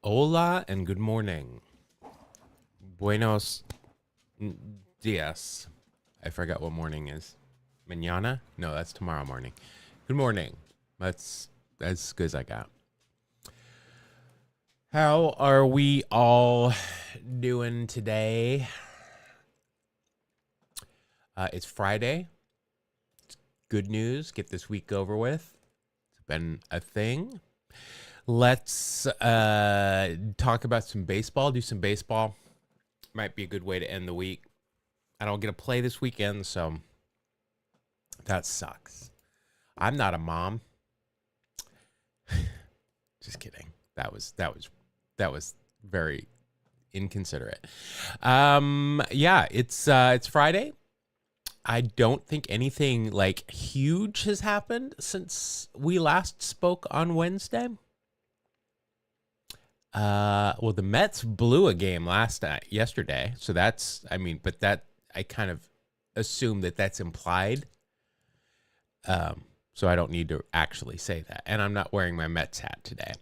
Hola and good morning. Buenos dias. I forgot what morning is. Mañana? No, that's tomorrow morning. Good morning. That's as good as I got. How are we all doing today? It's Friday. Good news. Get this week over with. It's been a thing. Let's talk about some baseball. Do some baseball. Might be a good way to end the week. I don't get to play this weekend, so that sucks. I'm not a mom. Just kidding. That was very inconsiderate. Yeah, it's Friday. I don't think anything like huge has happened since we last spoke on Wednesday. Well, the Mets blew a game yesterday, so but that I kind of assume that that's implied. So I don't need to actually say that, and I'm not wearing my Mets hat today.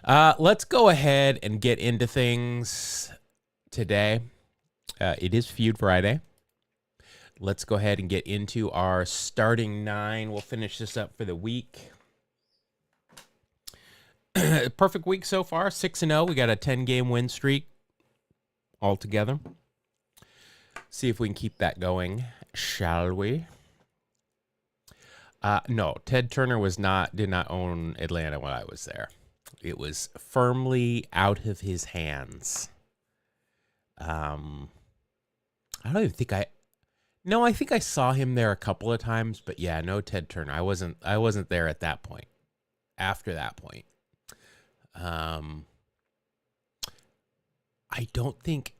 Let's go ahead and get into things today. It is Feud Friday. Let's go ahead and get into our starting nine. We'll finish this up for the week. Perfect week so far, 6-0. We got a 10-game win streak altogether. See if we can keep that going, shall we? No, Ted Turner did not own Atlanta when I was there. It was firmly out of his hands. I don't even think I think I saw him there a couple of times, but yeah, no Ted Turner. I wasn't there at that point. After that point. I don't think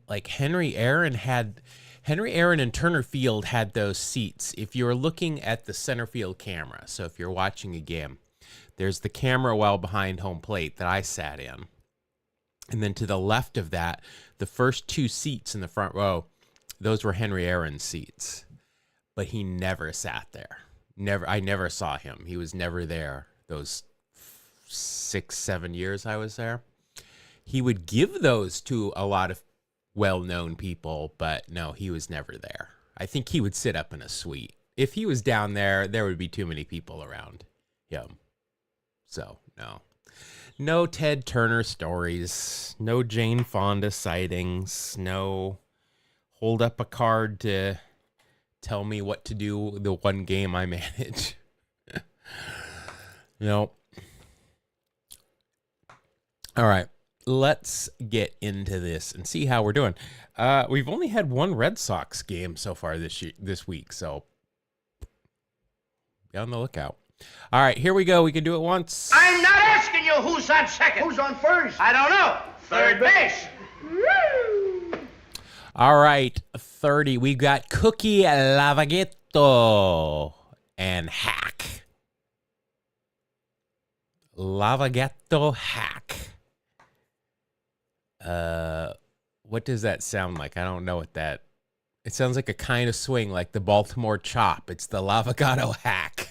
like Henry Aaron and Turner Field had those seats. If you're looking at the center field camera, so if you're watching a game, there's the camera well behind home plate that I sat in. And then to the left of that, the first two seats in the front row, those were Henry Aaron's seats. But he never sat there. I never saw him. He was never there those 6-7 years I was there. He would give those to a lot of well-known people, but no, he was never there. I think he would sit up in a suite. If he was down there, there would be too many people around him. So, no Ted Turner stories, no Jane Fonda sightings, no hold up a card to tell me what to do the one game I manage. No. All right, let's get into this and see how we're doing. We've only had one Red Sox game so far this week, so be on the lookout. All right, here we go. We can do it once. I'm not asking you who's on second. Who's on first? I don't know. Third base. Woo! All right, 30. We got Cookie Lavagetto and Hack. Lavagetto Hack. What does that sound like? I don't know what that... It sounds like a kind of swing, like the Baltimore Chop. It's the Lavagetto Hack.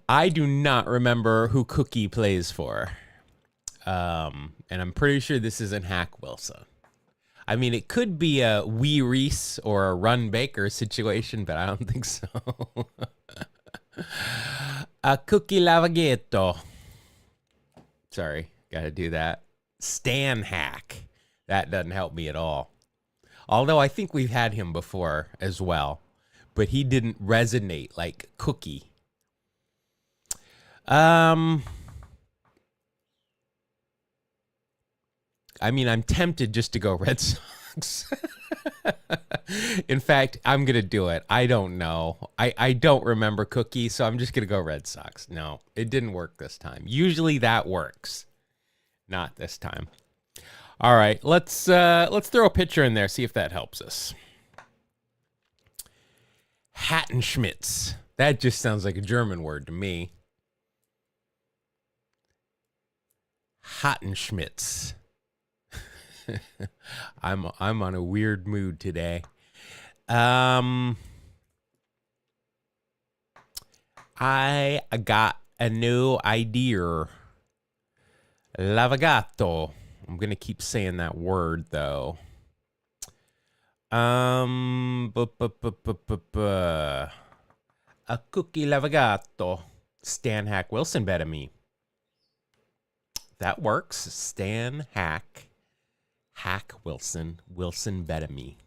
I do not remember who Cookie plays for. And I'm pretty sure this isn't Hack Wilson. I mean, it could be a Wee Reese or a Run Baker situation, but I don't think so. A Cookie Lavagetto. Sorry, gotta do that. Stan Hack. That doesn't help me at all. Although I think we've had him before as well, but he didn't resonate like Cookie. I mean, I'm tempted just to go Red Sox. In fact, I'm going to do it. I don't know. I don't remember Cookie, so I'm just going to go Red Sox. No, it didn't work this time. Usually that works. Not this time. All right, let's throw a picture in there, see if that helps us. Hattenschmitz. That just sounds like a German word to me. Hattenschmitz. I'm on a weird mood today. I got a new idea. Lavagatto. I'm gonna keep saying that word though. A cookie lavagatto. Stan Hack Wilson better me. That works. Stan Hack Wilson better me.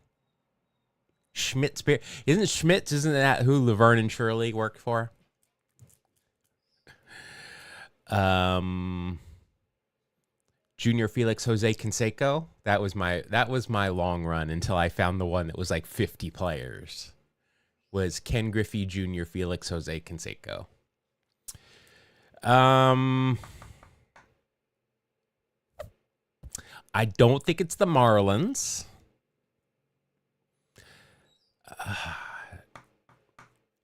Schmidt's beer. Isn't that who Laverne and Shirley work for? Junior Felix Jose Canseco. That was my long run until I found the one that was like 50 players. Was Ken Griffey Jr. Felix Jose Canseco. I don't think it's the Marlins.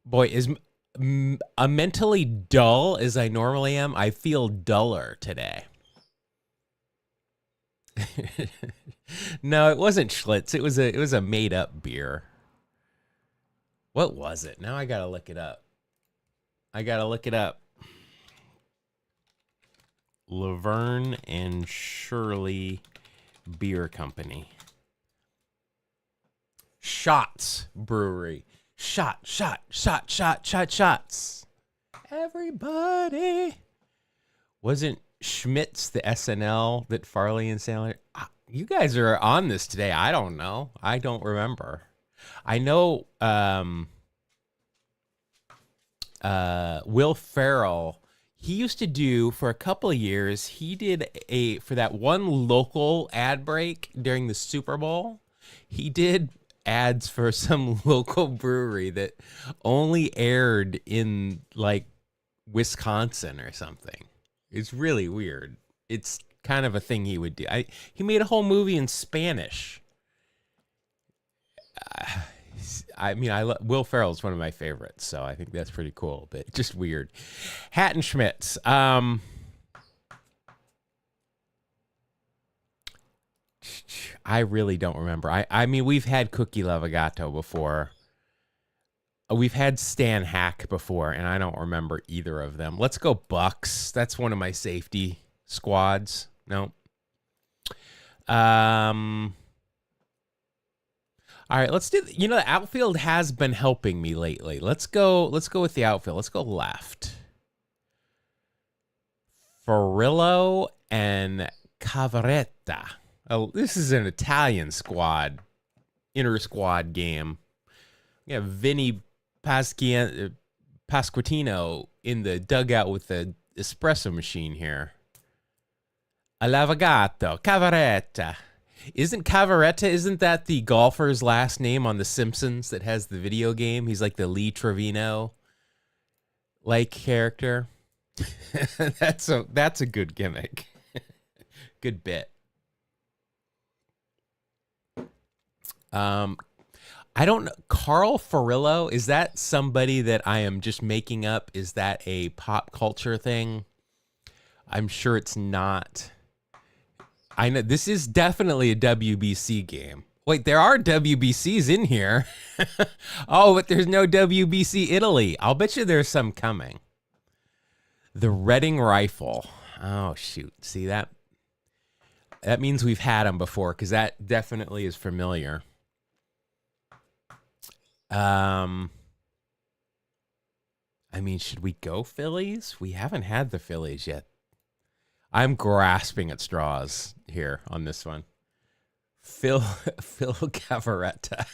Boy, as mentally dull as I normally am, I feel duller today. No, it wasn't Schlitz. It was a made up beer. What was it? Now I gotta look it up. Laverne and Shirley Beer Company. Shots Brewery. Shots. Everybody. Wasn't Schmitz the SNL that Farley and Sandler? You guys are on this today. I don't know. I don't remember. I know Will Ferrell, he used to do for a couple of years, he did for that one local ad break during the Super Bowl, he did ads for some local brewery that only aired in like Wisconsin or something. It's really weird. It's kind of a thing he would do. He made a whole movie in Spanish. Will Ferrell is one of my favorites, so I think that's pretty cool, but just weird. Hatton Schmitz. I really don't remember. I mean, we've had Cookie Lavagatto before. We've had Stan Hack before, and I don't remember either of them. Let's go Bucks. That's one of my safety squads. No. All right, let's do. The outfield has been helping me lately. Let's go with the outfield. Let's go left. Farillo and Cavaretta. Oh, this is an Italian squad, inter-squad game. We have Vinny Pasquantino in the dugout with the espresso machine here. Lavagatto, Cavaretta. Isn't that the golfer's last name on The Simpsons that has the video game? He's like the Lee Trevino-like character. That's a good gimmick. Good bit. I don't know. Carl Furillo, is that somebody that I am just making up? Is that a pop culture thing? I'm sure it's not. I know this is definitely a WBC game. Wait, there are WBCs in here. Oh, but there's no WBC Italy. I'll bet you there's some coming. The Reading Rifle. Oh, shoot. See that? That means we've had them before because that definitely is familiar. I mean, should we go Phillies? We haven't had the Phillies yet. I'm grasping at straws here on this one. Phil Cavaretta.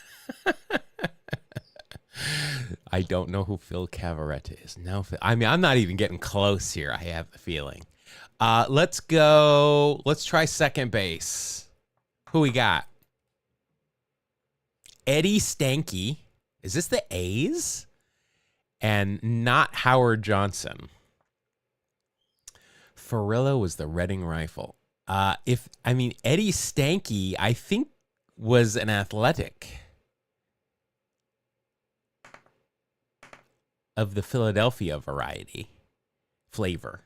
I don't know who Phil Cavaretta is. No, I mean, I'm not even getting close here. I have the feeling. Let's go. Let's try second base. Who we got? Eddie Stanky. Is this the A's? And not Howard Johnson. Furillo was the Reading Rifle. Eddie Stanky, I think, was an Athletic of the Philadelphia variety flavor.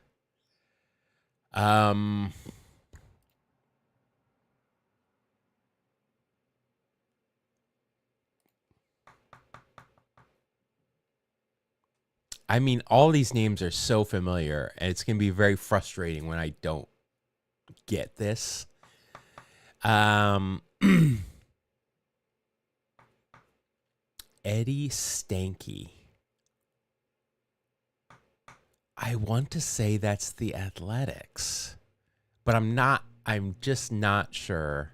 I mean, all these names are so familiar, and it's going to be very frustrating when I don't get this. Eddie Stanky. I want to say that's the Athletics, but I'm just not sure.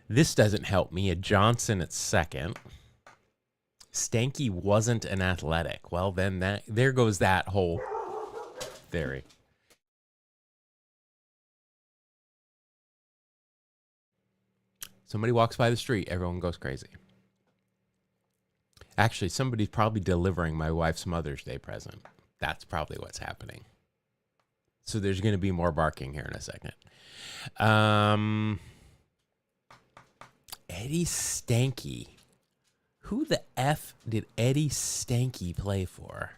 This doesn't help me. A Johnson at second. Stanky wasn't an Athletic. Well, then there goes that whole theory. Somebody walks by the street, everyone goes crazy. Actually, somebody's probably delivering my wife's Mother's Day present. That's probably what's happening. So there's going to be more barking here in a second. Eddie Stanky. Who the F did Eddie Stanky play for?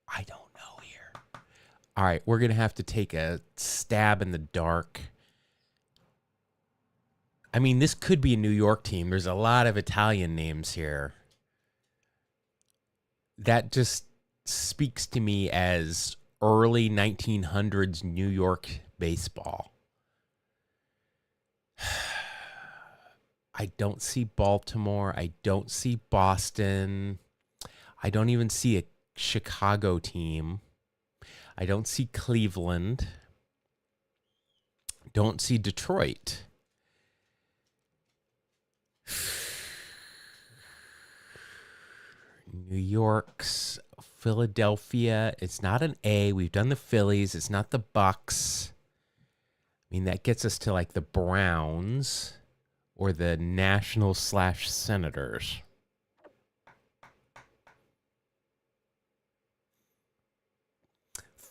I don't know here. All right, we're going to have to take a stab in the dark. I mean, this could be a New York team. There's a lot of Italian names here. That just speaks to me as early 1900s New York baseball. I don't see Baltimore. I don't see Boston. I don't even see a Chicago team. I don't see Cleveland. Don't see Detroit. New York's, Philadelphia. It's not an A. We've done the Phillies. It's not the Bucks. I mean, that gets us to like the Browns or the Nationals/Senators.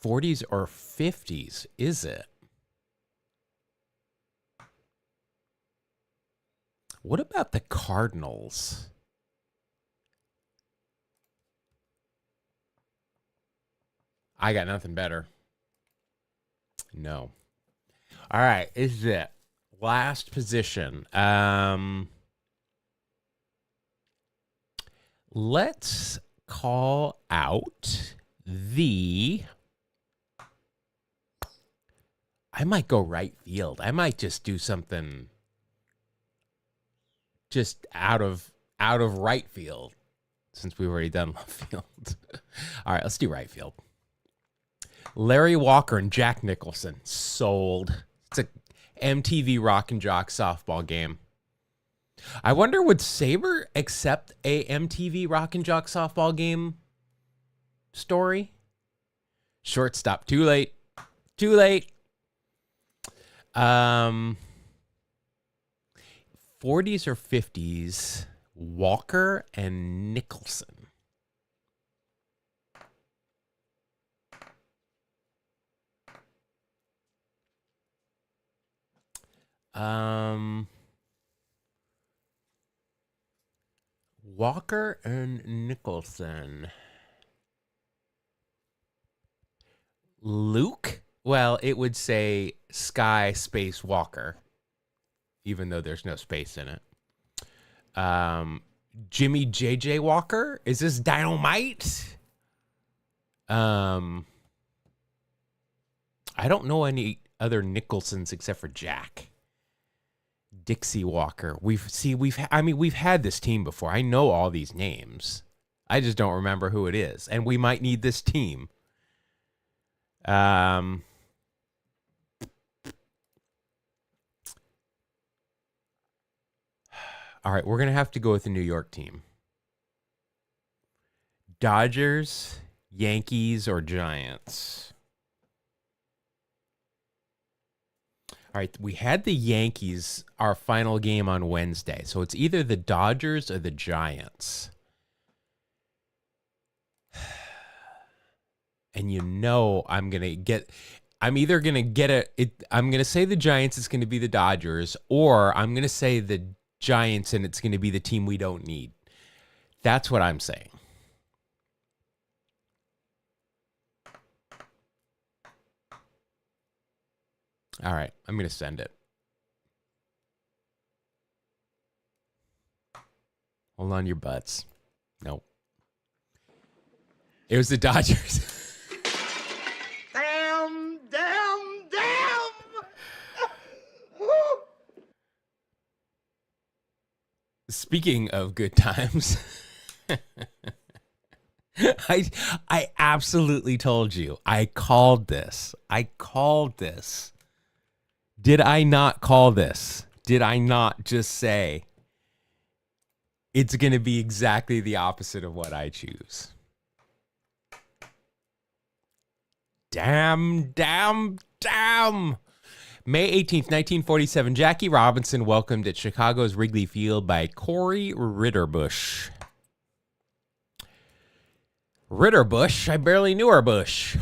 '40s or '50s, is it? What about the Cardinals? I got nothing better. No. All right, is it last position? Let's call out the. I might go right field. I might just do something just out of right field since we've already done left field. All right, let's do right field. Larry Walker and Jack Nicholson. Sold. It's a MTV Rock and Jock softball game. I wonder, would Saber accept a MTV Rock and Jock softball game story? Shortstop. Too late. Too late. 40s or 50s, Walker and Nicholson. Walker and Nicholson. Luke? Well, it would say Sky Space Walker, even though there's no space in it. Jimmy JJ Walker? Is this Dynamite? I don't know any other Nicholsons except for Jack. Dixie Walker. We've had this team before. I know all these names. I just don't remember who it is. And we might need this team. All right, we're going to have to go with the New York team. Dodgers, Yankees, or Giants? All right, we had the Yankees, our final game on Wednesday. So it's either the Dodgers or the Giants. And you know I'm either going to get I'm going to say the Giants, it's going to be the Dodgers, or I'm going to say the Giants and it's going to be the team we don't need. That's what I'm saying. All right, I'm going to send it. Hold on to your butts. Nope. It was the Dodgers. Damn, damn, damn! Speaking of good times, I absolutely told you. I called this. Did I not call this? Did I not just say it's going to be exactly the opposite of what I choose? Damn. May 18th, 1947, Jackie Robinson welcomed at Chicago's Wrigley Field by Corey Ritterbush. Ritterbush? I barely knew her bush.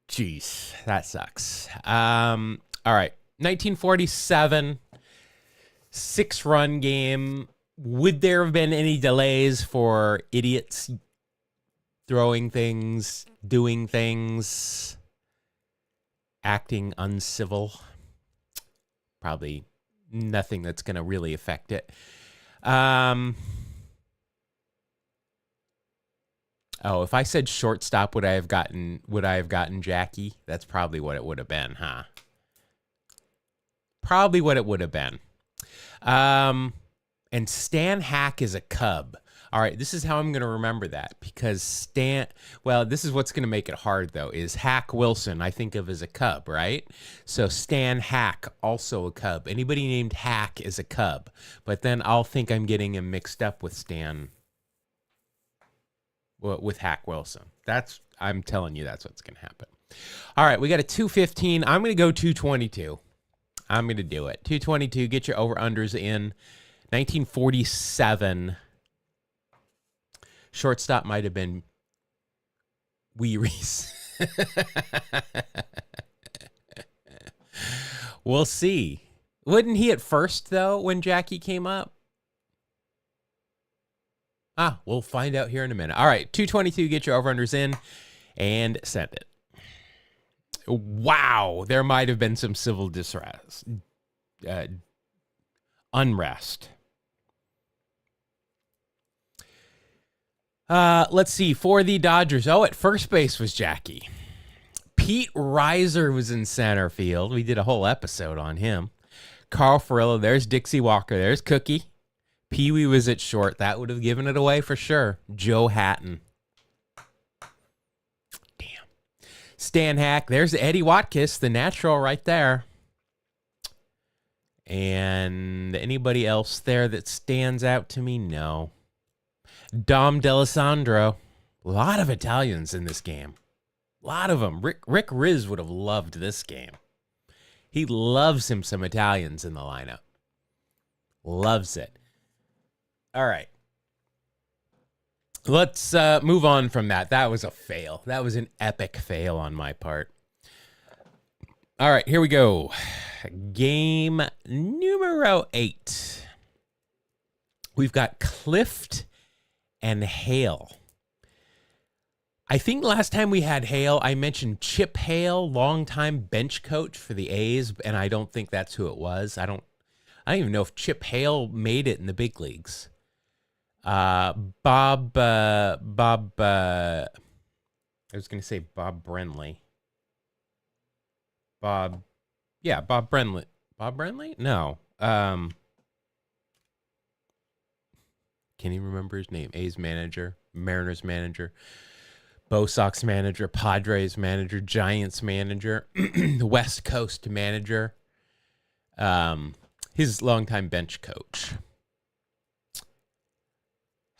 Jeez, that sucks. All right, 1947, 6-run game. Would there have been any delays for idiots throwing things, doing things, acting uncivil? Probably nothing that's going to really affect it. Oh, if I said shortstop, would I have gotten Jackie? That's probably what it would have been, huh? Probably what it would have been. And Stan Hack is a Cub. All right, this is how I'm going to remember that, because this is what's going to make it hard, though, is Hack Wilson I think of as a Cub, right? So Stan Hack, also a Cub. Anybody named Hack is a Cub, but then I'll think I'm getting him mixed up with with Hack Wilson. I'm telling you, that's what's going to happen. All right, we got a 215. I'm going to go 222. I'm going to do it. 222, get your over-unders in. 1947. Shortstop might have been Wee Reese. We'll see. Wouldn't he at first, though, when Jackie came up? We'll find out here in a minute. All right, 222, get your over-unders in and send it. Wow, there might have been some civil unrest. Let's see. For the Dodgers, at first base was Jackie. Pete Reiser was in center field. We did a whole episode on him. Carl Furillo, there's Dixie Walker, there's Cookie. Pee Wee was at short. That would have given it away for sure. Joe Hatton. Damn. Stan Hack. There's Eddie Watkiss, the natural right there. And anybody else there that stands out to me? No. Dom D'Alessandro. A lot of Italians in this game. A lot of them. Rick Riz would have loved this game. He loves him some Italians in the lineup. Loves it. All right. Let's move on from that. That was a fail. That was an epic fail on my part. All right, here we go. Game numero 8. We've got Clift and Hale. I think last time we had Hale, I mentioned Chip Hale, longtime bench coach for the A's, and I don't think that's who it was. I don't even know if Chip Hale made it in the big leagues. Bob, I was going to say Bob Brenly. Bob Brenly. Bob Brenly? No. Can't even remember his name. A's manager, Mariners manager, Bo Sox manager, Padres manager, Giants manager, West Coast manager. His longtime bench coach.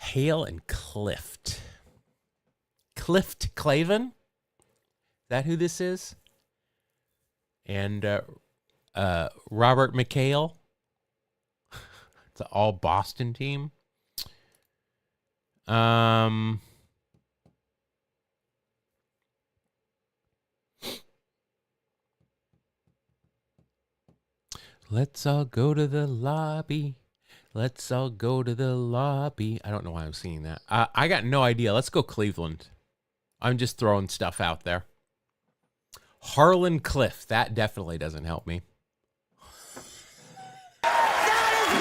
Hale and Clift. Clift Clavin? Is that who this is? And Robert McHale. It's an all Boston team. Let's all go to the lobby. Let's all go to the lobby. I don't know why I'm singing that. I got no idea. Let's go Cleveland. I'm just throwing stuff out there. Harlan Cliff. That definitely doesn't help me. That is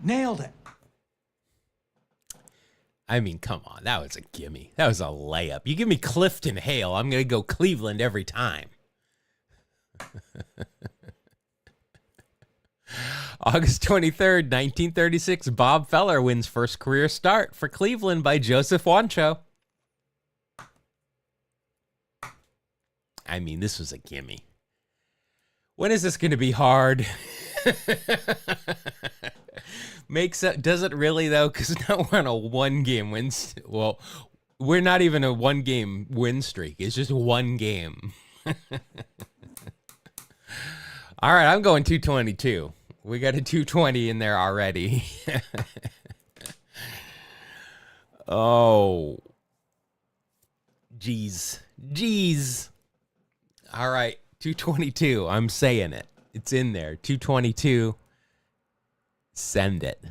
Nailed it. I mean, come on. That was a gimme. That was a layup. You give me Clifton Hale, I'm going to go Cleveland every time. August 23rd, 1936, Bob Feller wins first career start for Cleveland by Joseph Wancho. I mean, this was a gimme. When is this going to be hard? Does it really, though? Because now we're on a one-game win. Well, we're not even a one-game win streak. It's just one game. All right, I'm going 222. We got a 220 in there already. Oh. Jeez. All right, 222. I'm saying it. It's in there. 222. Send it.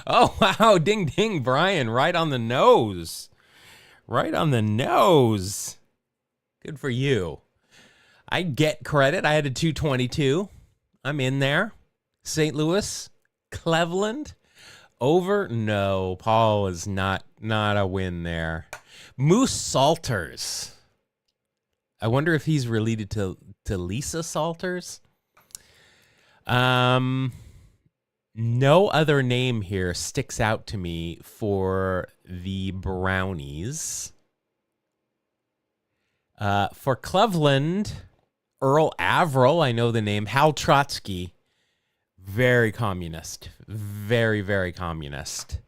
Oh, wow. Ding, ding, Brian. Right on the nose. Right on the nose. Good for you. I get credit. I had a 222. I'm in there. St. Louis, Cleveland, over. No, Paul is not a win there. Moose Salters. I wonder if he's related to Lisa Salters. No other name here sticks out to me for the Brownies. For Cleveland, Earl Averill, I know the name. Hal Trotsky, very communist. Very, very communist.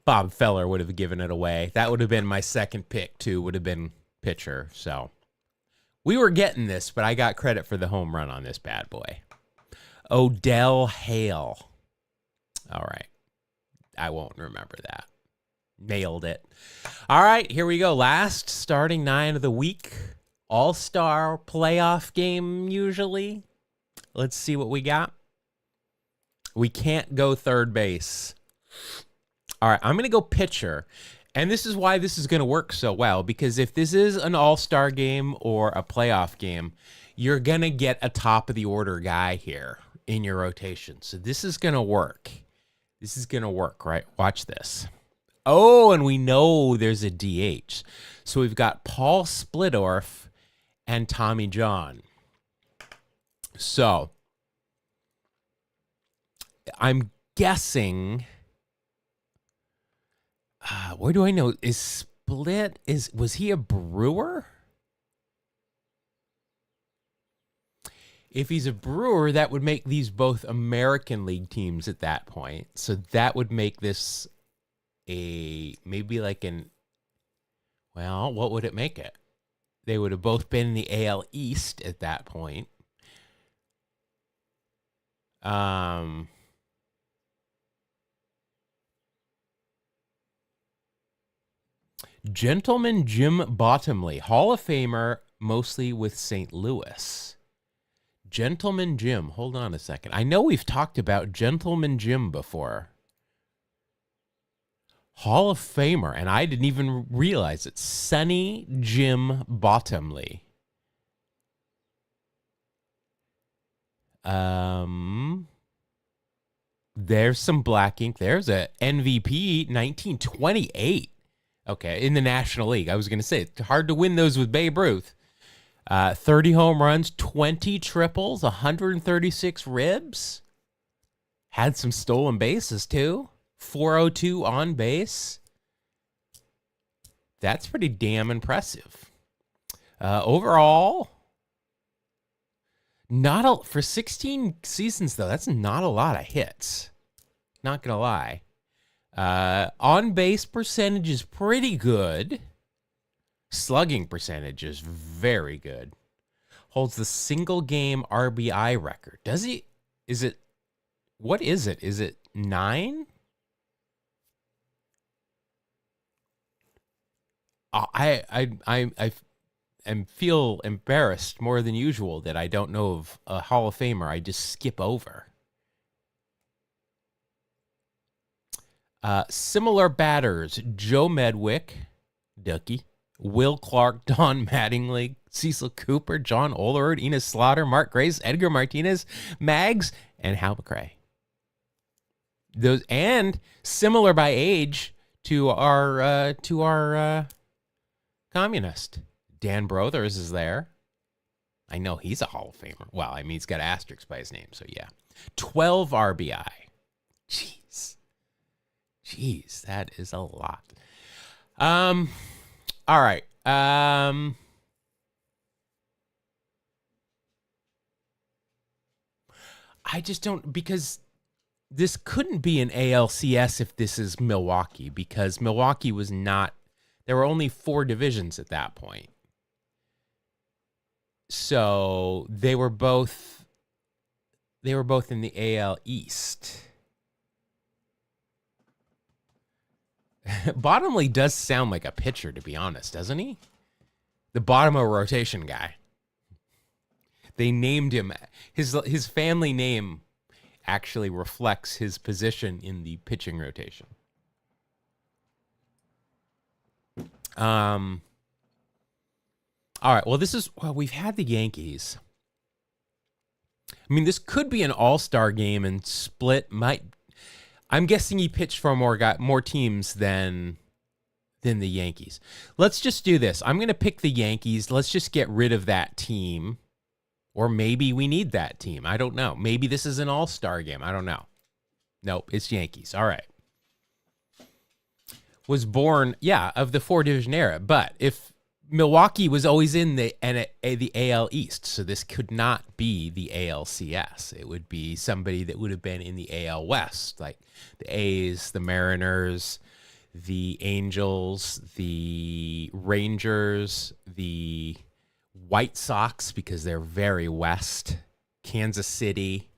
Bob Feller would have given it away. That would have been my second pick, too, would have been pitcher. So we were getting this, but I got credit for the home run on this bad boy. Odell Hale. All right. I won't remember that. Nailed it. All right, here we go. Last starting nine of the week. All-star playoff game, usually. Let's see what we got. We can't go third base. All right, I'm going to go pitcher. And this is why this is going to work so well, because if this is an all-star game or a playoff game, you're going to get a top-of-the-order guy here in your rotation. So this is going to work. This is going to work, right? Watch this. Oh, and we know there's a DH. So we've got Paul Splittorff and Tommy John. So I'm guessing... where do I know? Was he a Brewer? If he's a Brewer, that would make these both American League teams at that point. So that would make this maybe like what would it make it? They would have both been in the AL East at that point. Gentleman Jim Bottomley, Hall of Famer, mostly with St. Louis. Gentleman Jim, hold on a second. I know we've talked about Gentleman Jim before. Hall of Famer, and I didn't even realize it. Sonny Jim Bottomley. There's some black ink. There's a MVP 1928. Okay, in the National League. I was going to say, it's hard to win those with Babe Ruth. 30 home runs, 20 triples, 136 ribs. Had some stolen bases, too. 402 on base. That's pretty damn impressive. Overall, for 16 seasons, though, that's not a lot of hits. Not going to lie. On base percentage is pretty good. Slugging percentage is very good. Holds the single game RBI record. Does he? What is it? Is it 9? I feel embarrassed more than usual that I don't know of a Hall of Famer I just skip over. Similar batters, Joe Medwick, Ducky, Will Clark, Don Mattingly, Cecil Cooper, John Olerud, Enos Slaughter, Mark Grace, Edgar Martinez, Mags, and Hal McRae. those, and similar by age to our communist. Dan Brothers is there. I know he's a Hall of Famer. Well, I mean, he's got asterisks by his name, so yeah. 12 RBI. Jeez, that is a lot. All right. I just don't, because this couldn't be an ALCS if this is Milwaukee, because Milwaukee was not, there were only 4 divisions at that point. So they were both in the AL East. Bottomley does sound like a pitcher, to be honest, doesn't he? The bottom of rotation guy. They named him, his family name actually reflects his position in the pitching rotation. All right, well, we've had the Yankees. I mean, this could be an all-star game, and Split I'm guessing he pitched for more teams than the Yankees. Let's just do this. I'm going to pick the Yankees. Let's just get rid of that team. Or maybe we need that team. I don't know. Maybe this is an all-star game. I don't know. Nope, it's Yankees. All right. Was born, of the 4-division era. But if Milwaukee was always in the AL East, so this could not be the ALCS. It would be somebody that would have been in the AL West, like the A's, the Mariners, the Angels, the Rangers, the White Sox, because they're very west, Kansas City,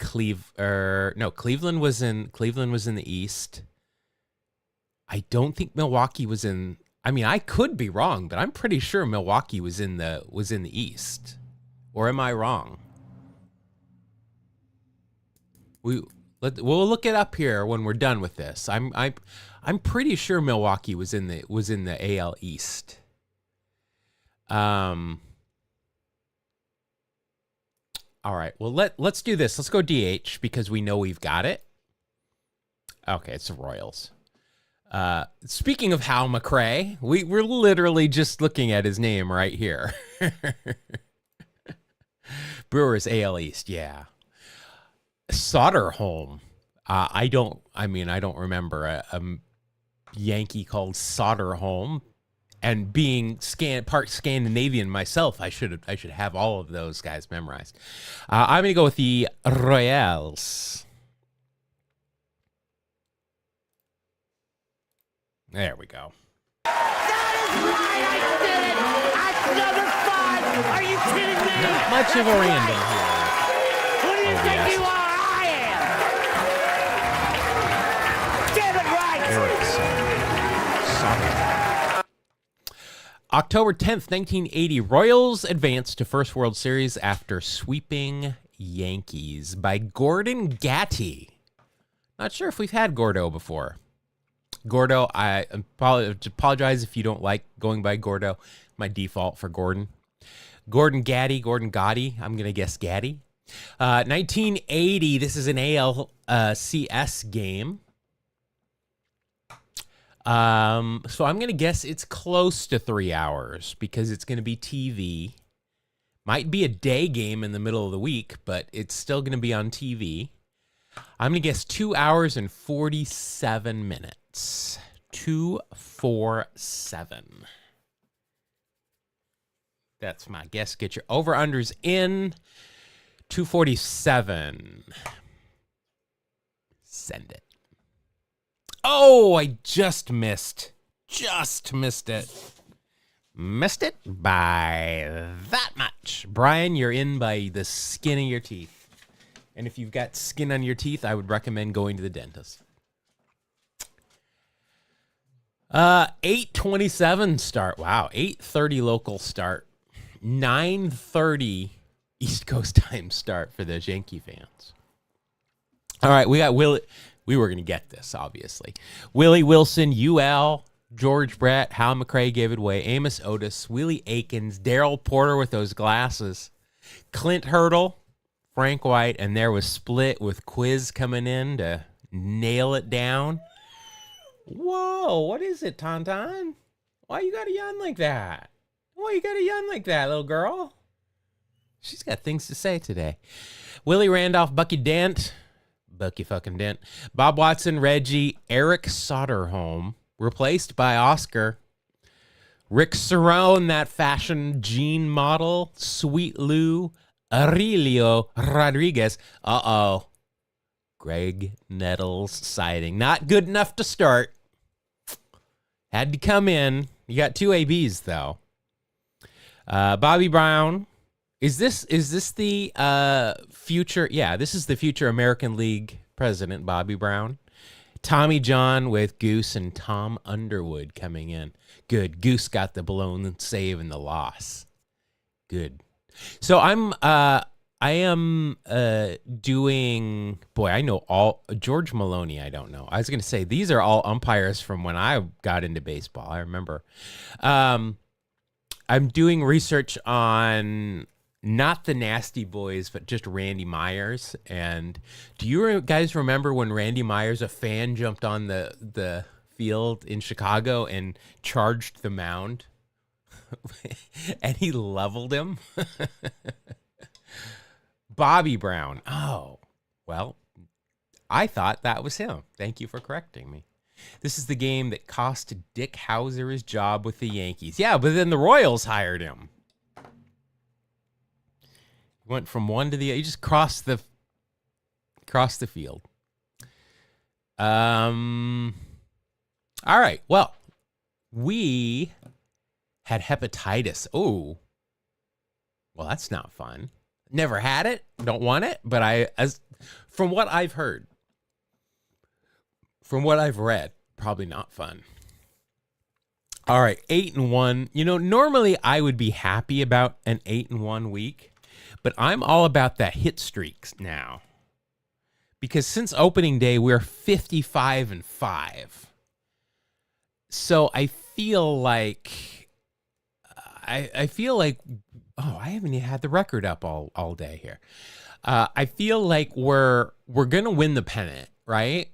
Cleveland was in the East. I don't think Milwaukee was in. I mean, I could be wrong, but I'm pretty sure Milwaukee was in the East. Or am I wrong? We'll look it up here when we're done with this. I'm pretty sure Milwaukee was in the AL East. All right. Well, let's do this. Let's go DH because we know we've got it. Okay, it's the Royals. Speaking of Hal McRae, we're literally just looking at his name right here. Brewers AL East, yeah. Soderholm. I don't remember a Yankee called Soderholm. And being part Scandinavian myself, I should have all of those guys memorized. I'm going to go with the Royals. There we go. That is right! I did it! At number 5! Are you kidding me? Not much of a random here. Who do you think you are? I am! Get it right! October 10th, 1980, Royals advanced to first World Series after sweeping Yankees by Gordon Gatty. Not sure if we've had Gordo before. Gordo, I apologize if you don't like going by Gordo. My default for Gordon. Gordon Gotti. I'm going to guess Gatty. 1980, this is an ALCS game. So I'm going to guess it's close to 3 hours because it's going to be TV. Might be a day game in the middle of the week, but it's still going to be on TV. I'm going to guess 2 hours and 47 minutes. 247. That's my guess. Get your over-unders in. 247. Send it. Oh, I just missed. Just missed it. Missed it by that much. Brian, you're in by the skin of your teeth. And if you've got skin on your teeth, I would recommend going to the dentist. 8:27 start. Wow, 8:30 local start. 9:30 East Coast time start for those Yankee fans. All right, we got Willie. We were going to get this, obviously. Willie Wilson, UL, George Brett, Hal McRae gave it away, Amos Otis, Willie Aikens, Darrell Porter with those glasses, Clint Hurdle, Frank White, and there was Split with Quiz coming in to nail it down. Whoa, what is it, Tauntaun? Why you gotta yawn like that? Why you gotta yawn like that, little girl? She's got things to say today. Willie Randolph, Bucky Dent, Bucky fucking Dent, Bob Watson, Reggie, Eric Soderholm, replaced by Oscar, Rick Cerrone, that fashion jean model, Sweet Lou, Aurelio Rodriguez. Uh-oh. Greg Nettles sighting. Not good enough to start. Had to come in. You got 2 ABs, though. Bobby Brown. Is this the future? Yeah, this is the future American League president, Bobby Brown. Tommy John with Goose and Tom Underwood coming in. Good. Goose got the blown save and the loss. Good. So I am doing, boy, I know all, George Maloney, I don't know. I was going to say, these are all umpires from when I got into baseball. I remember. I'm doing research on not the Nasty Boys, but just Randy Myers. And do you guys remember when Randy Myers, a fan, jumped on the field in Chicago and charged the mound? And he leveled him? Bobby Brown. Oh, well, I thought that was him. Thank you for correcting me. This is the game that cost Dick Howser his job with the Yankees. Yeah, but then the Royals hired him. Went from one to the other. He just crossed the field. All right. Well, we had hepatitis. Oh, well, that's not fun. Never had it, don't want it, but from what I've heard, from what I've read, probably not fun. All right, 8-1. You know, normally I would be happy about an 8-1 week, but I'm all about that hit streaks now. Because since opening day, we're 55-5. So I feel like oh, I haven't even had the record up all day here. I feel like we're gonna win the pennant, right?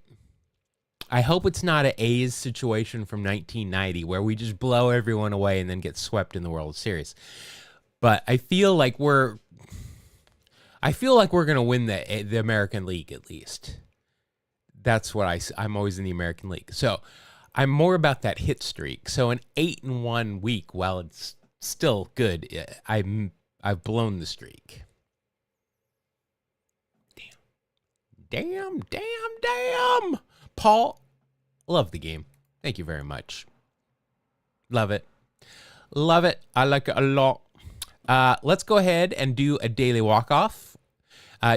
I hope it's not an A's situation from 1990 where we just blow everyone away and then get swept in the World Series. But I feel like we're gonna win the American League at least. That's what I'm always in the American League. So I'm more about that hit streak. So an 8-1 week, well, it's still good. I've blown the streak. Damn. Paul, love the game. Thank you very much. Love it. I like it a lot. Let's go ahead and do a daily walk-off.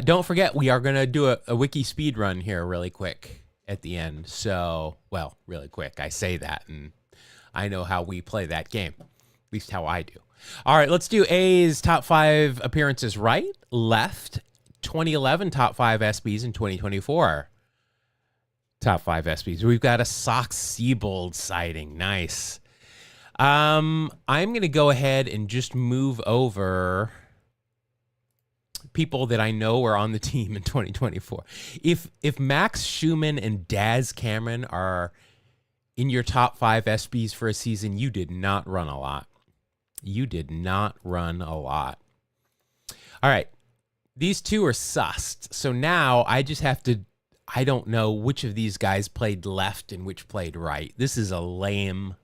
Don't forget, we are going to do a wiki speed run here really quick at the end. So, well, really quick. I say that, and I know how we play that game. At least how I do. All right, let's do A's top 5 appearances right, left, 2011 top 5 SBs in 2024. Top 5 SBs. We've got a Sox Seabold sighting. Nice. I'm going to go ahead and just move over people that I know are on the team in 2024. If Max Schumann and Daz Cameron are in your top 5 SBs for a season, you did not run a lot. All right. These two are sussed. So now I just have to, I don't know which of these guys played left and which played right. This is a lame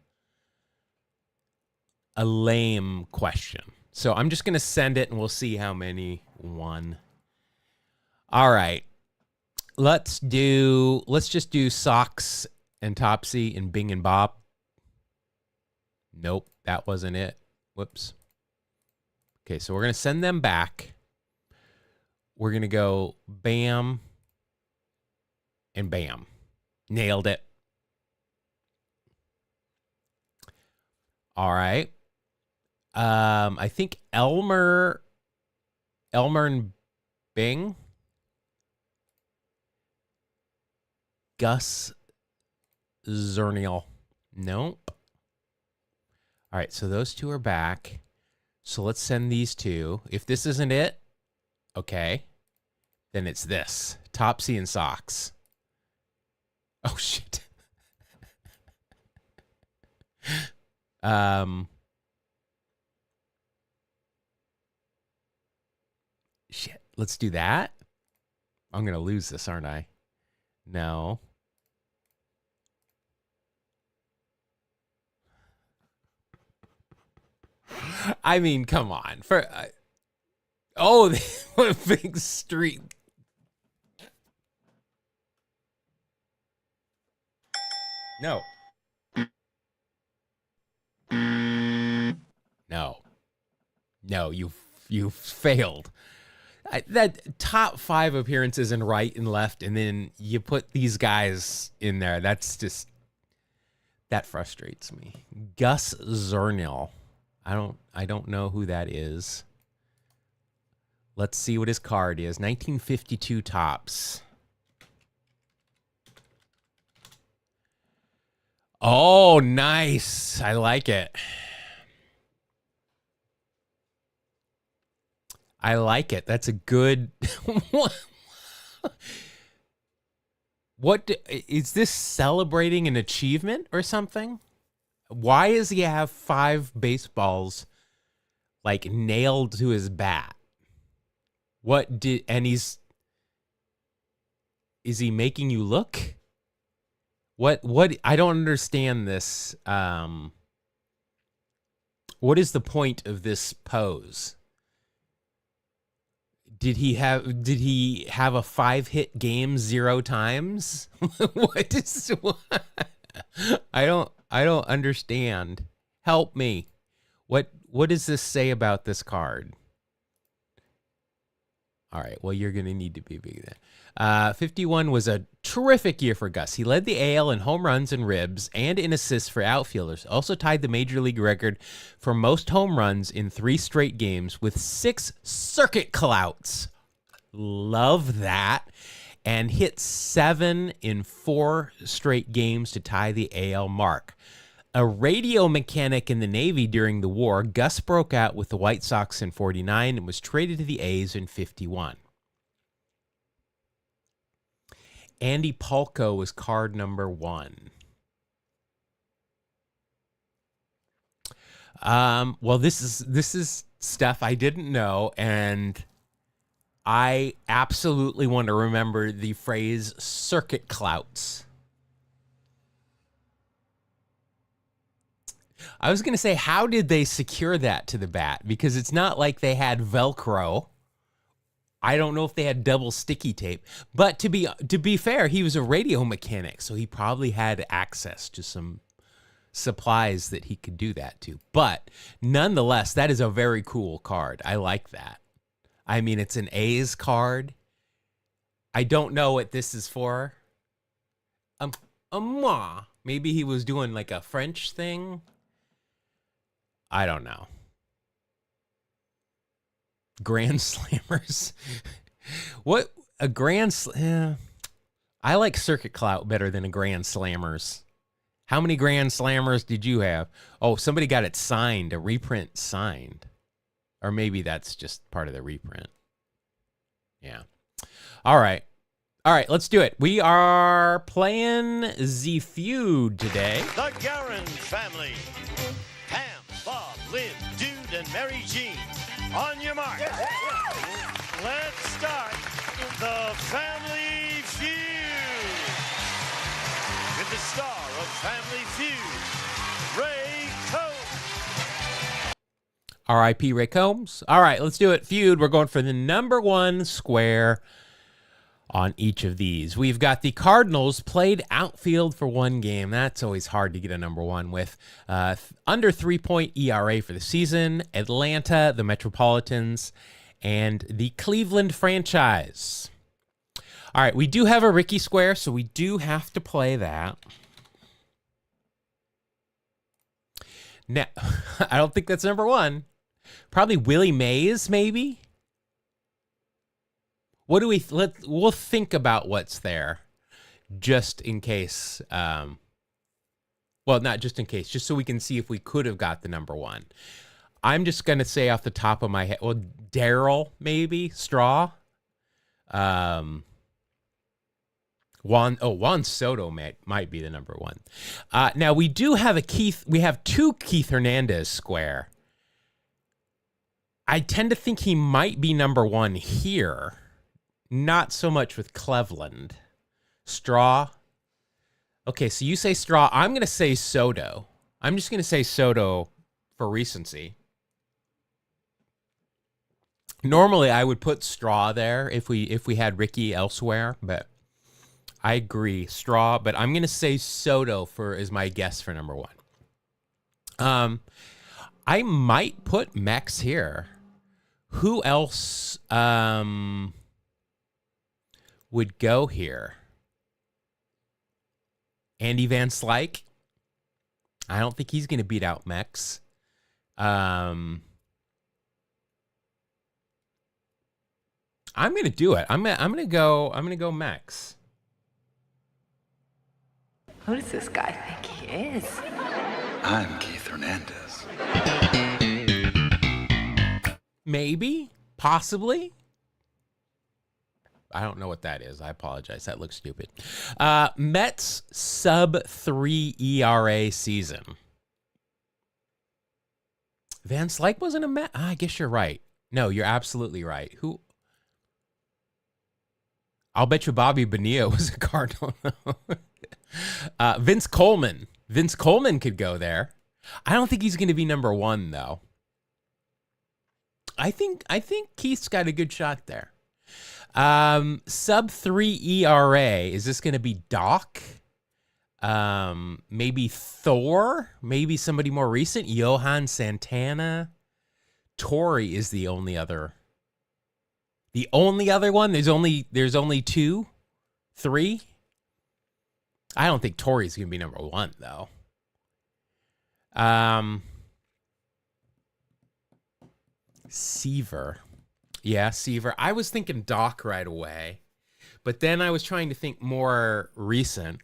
question. So I'm just going to send it and we'll see how many won. All right. Let's just do Sox and Topsy and Bing and Bob. Nope, that wasn't it. Whoops. Okay, so we're going to send them back. We're going to go bam and bam. Nailed it. All right. I think Elmer and Bing. Gus Zernial. Nope. All right, so those two are back. So let's send these two. If this isn't it, okay, then it's this. Topsy and Sox. Oh shit. um. Shit. Let's do that. I'm gonna lose this, aren't I? No. I mean, come on. For oh, what a big street. No. No. No, you failed. That top 5 appearances in right and left, and then you put these guys in there. That's just, that frustrates me. Gus Zernil. I don't know who that is. Let's see what his card is. 1952 tops. Oh, nice. I like it. I like it. That's a good. What is this, celebrating an achievement or something? Why does he have 5 baseballs like nailed to his bat? What did, and is he making you look? What I don't understand this. What is the point of this pose? Did he have a 5-hit game 0 times? What is what? I don't understand. Help me. What does this say about this card? All right, well, you're going to need to be big then. 51 was a terrific year for Gus. He led the AL in home runs and ribs and in assists for outfielders. Also tied the major league record for most home runs in 3 straight games with 6 circuit clouts. Love that. And hit 7 in 4 straight games to tie the AL mark. A radio mechanic in the Navy during the war, Gus broke out with the White Sox in 49 and was traded to the A's in 51. Andy Palco was card number 1. Well, this is stuff I didn't know, and I absolutely want to remember the phrase circuit clouts. I was going to say, how did they secure that to the bat? Because it's not like they had Velcro. I don't know if they had double sticky tape. But to be fair, he was a radio mechanic, so he probably had access to some supplies that he could do that to. But nonetheless, that is a very cool card. I like that. I mean, it's an A's card. I don't know what this is for. Maybe he was doing like a French thing. I don't know. Grand Slammers. What a Grand Slam. I like Circuit Clout better than a Grand Slammers. How many Grand Slammers did you have? Oh, somebody got it signed, a reprint signed. Or maybe that's just part of the reprint. Yeah. All right. All right, let's do it. We are playing the Feud today. The Guerin family. Pam, Bob, Lynn, Dude, and Mary Jean. On your mark. Let's start the Family Feud. With the star of Family Feud, Ray Combs. R.I.P. Ray Combs. All right, let's do it. Feud. We're going for the number 1 square on each of these. We've got the Cardinals played outfield for 1 game. That's always hard to get a number 1 with. Under 3-point ERA for the season. Atlanta, the Metropolitans, and the Cleveland franchise. All right, we do have a Ricky square, so we do have to play that. Now, I don't think that's number 1. Probably Willie Mays, maybe. What do we'll think about what's there just in case. Well, not just in case, just so we can see if we could have got the number 1. I'm just going to say off the top of my head, well, Daryl, maybe, Straw. Juan Soto might be the number one. Now we do have we have two Keith Hernandez square. I tend to think he might be number one here. Not so much with Cleveland. Straw. Okay, so you say Straw. I'm going to say Soto. I'm just going to say Soto for recency. Normally, I would put Straw there if we had Ricky elsewhere, but I agree, Straw. But I'm going to say Soto as my guess for number one. I might put Mex here. Who else would go here? Andy Van Slyke. I don't think he's going to beat out Mex. I'm going to do it. I'm going to go Mex. Who does this guy think he is? I'm Keith Hernandez. Maybe, possibly. I don't know what that is. I apologize. That looks stupid. Mets sub-3 ERA season. Van Slyke wasn't a Met. I guess you're right. No, you're absolutely right. Who? I'll bet you Bobby Bonilla was a Cardinal. Vince Coleman. Vince Coleman could go there. I don't think he's going to be number one, though. I think Keith's got a good shot there. Sub-3 ERA. Is this going to be Doc? Maybe Thor? Maybe somebody more recent? Johan Santana? Torrey is the only other. The only other one? There's only 2? 3? I don't think Torrey's going to be number one, though. Seaver. Yeah, Seaver. I was thinking Doc right away, but then I was trying to think more recent.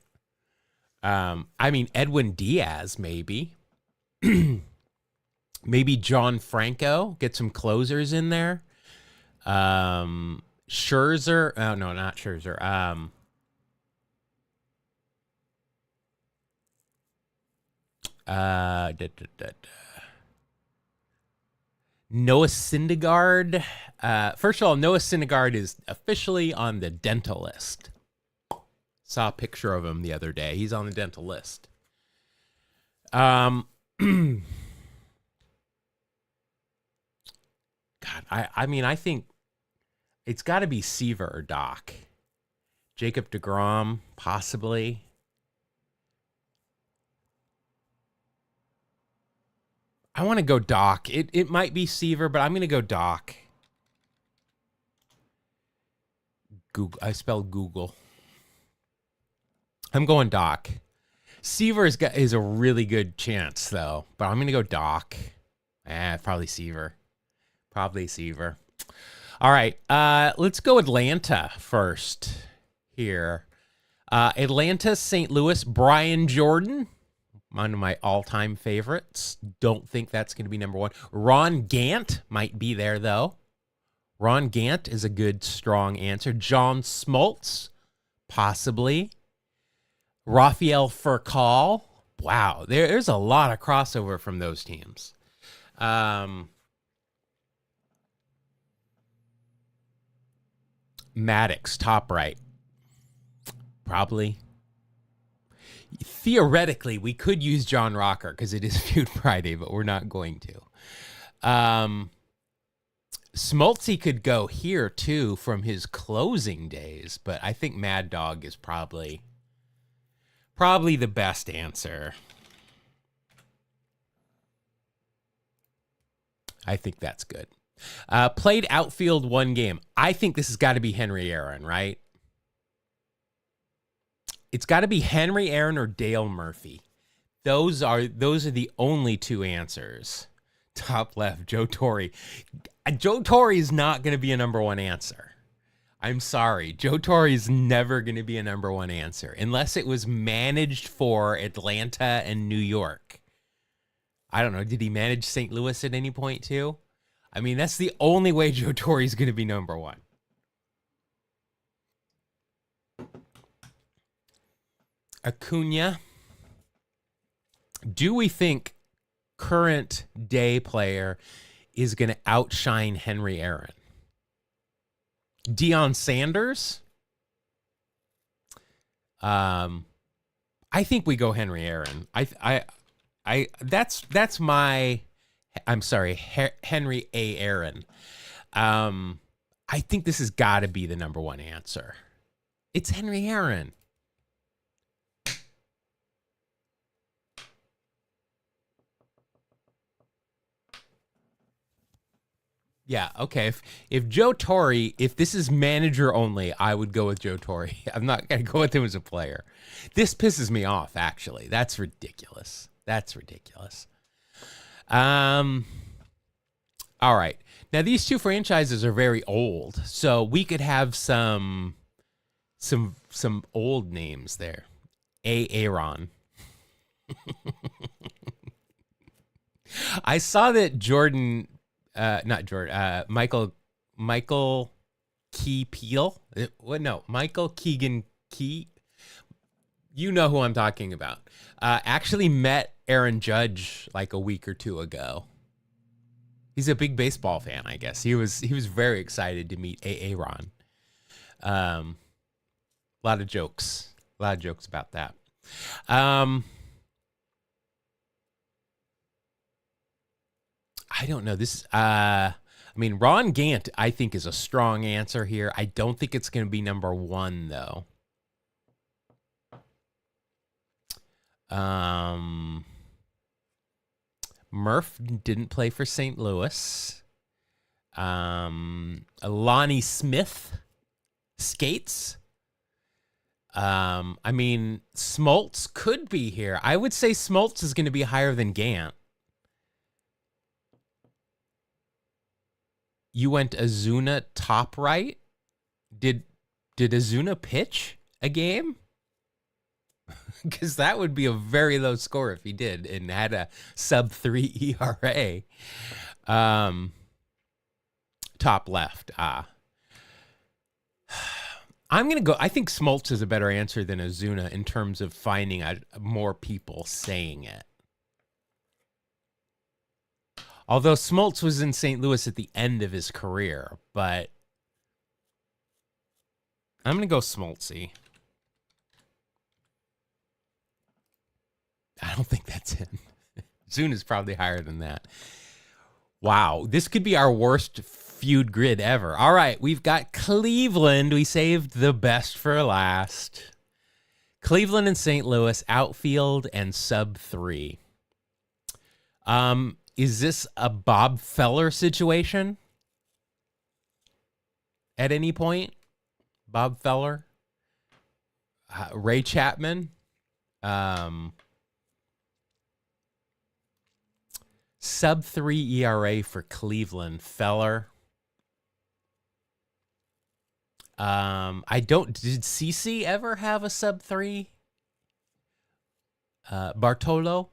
I mean, Edwin Diaz, maybe. Maybe John Franco. Get some closers in there. Scherzer. Oh, no, not Scherzer. Noah Syndergaard. First of all, Noah Syndergaard is officially on the dental list. Saw a picture of him the other day. He's on the dental list. God, I mean, I think it's got to be Seaver or Doc. Jacob deGrom, possibly. I want to go Doc. It might be Seaver, but I'm going to go Doc. Google. I spelled Google. I'm going Doc. Seaver is a really good chance, though. But I'm going to go Doc. Probably Seaver. Probably Seaver. All right. Let's go Atlanta first here. Atlanta, St. Louis, Brian Jordan. One of my all-time favorites. Don't think that's going to be number one. Ron Gant might be there, though. Ron Gant is a good, strong answer. John Smoltz, possibly. Rafael Furcal. Wow, there's a lot of crossover from those teams. Maddox, top right. Probably. Theoretically, we could use John Rocker because it is Feud Friday, but we're not going to. Smoltzy could go here, too, from his closing days, but I think Mad Dog is probably the best answer. I think that's good. Played outfield one game. I think this has got to be Henry Aaron, right? It's got to be Henry Aaron or Dale Murphy. Those are the only two answers. Top left, Joe Torre. Joe Torre is not going to be a number one answer. I'm sorry. Joe Torre is never going to be a number one answer unless it was managed for Atlanta and New York. I don't know. Did he manage St. Louis at any point too? I mean, that's the only way Joe Torre is going to be number one. Acuna. Do we think current day player is going to outshine Henry Aaron? Deion Sanders? I think we go Henry Aaron. That's my, I'm sorry, Henry A. Aaron. I think this has got to be the number one answer. It's Henry Aaron. Yeah, okay. If Joe Torre, if this is manager only, I would go with Joe Torre. I'm not going to go with him as a player. This pisses me off, actually. That's ridiculous. That's ridiculous. All right. Now, these two franchises are very old, so we could have some old names there. Aaron. I saw that Michael Key Peel. Michael Keegan Key. You know who I'm talking about. Actually met Aaron Judge like a week or two ago. He's a big baseball fan, I guess. He was very excited to meet Aaron. A lot of jokes about that. I don't know. Ron Gant, I think, is a strong answer here. I don't think it's going to be number one, though. Murph didn't play for St. Louis. Lonnie Smith skates. Smoltz could be here. I would say Smoltz is going to be higher than Gant. You went Azuna top right? Did Azuna pitch a game? Because that would be a very low score if he did and had a sub-3 ERA. Top left. I'm going to go. I think Smoltz is a better answer than Azuna in terms of finding more people saying it. Although Smoltz was in St. Louis at the end of his career, but I'm going to go Smoltzy. I don't think that's it. Zune is probably higher than that. Wow, this could be our worst feud grid ever. All right, we've got Cleveland. We saved the best for last. Cleveland and St. Louis, outfield and sub-3. Is this a Bob Feller situation? At any point? Bob Feller? Ray Chapman? Sub-3 ERA for Cleveland. Feller. Did CC ever have a sub-3? Bartolo?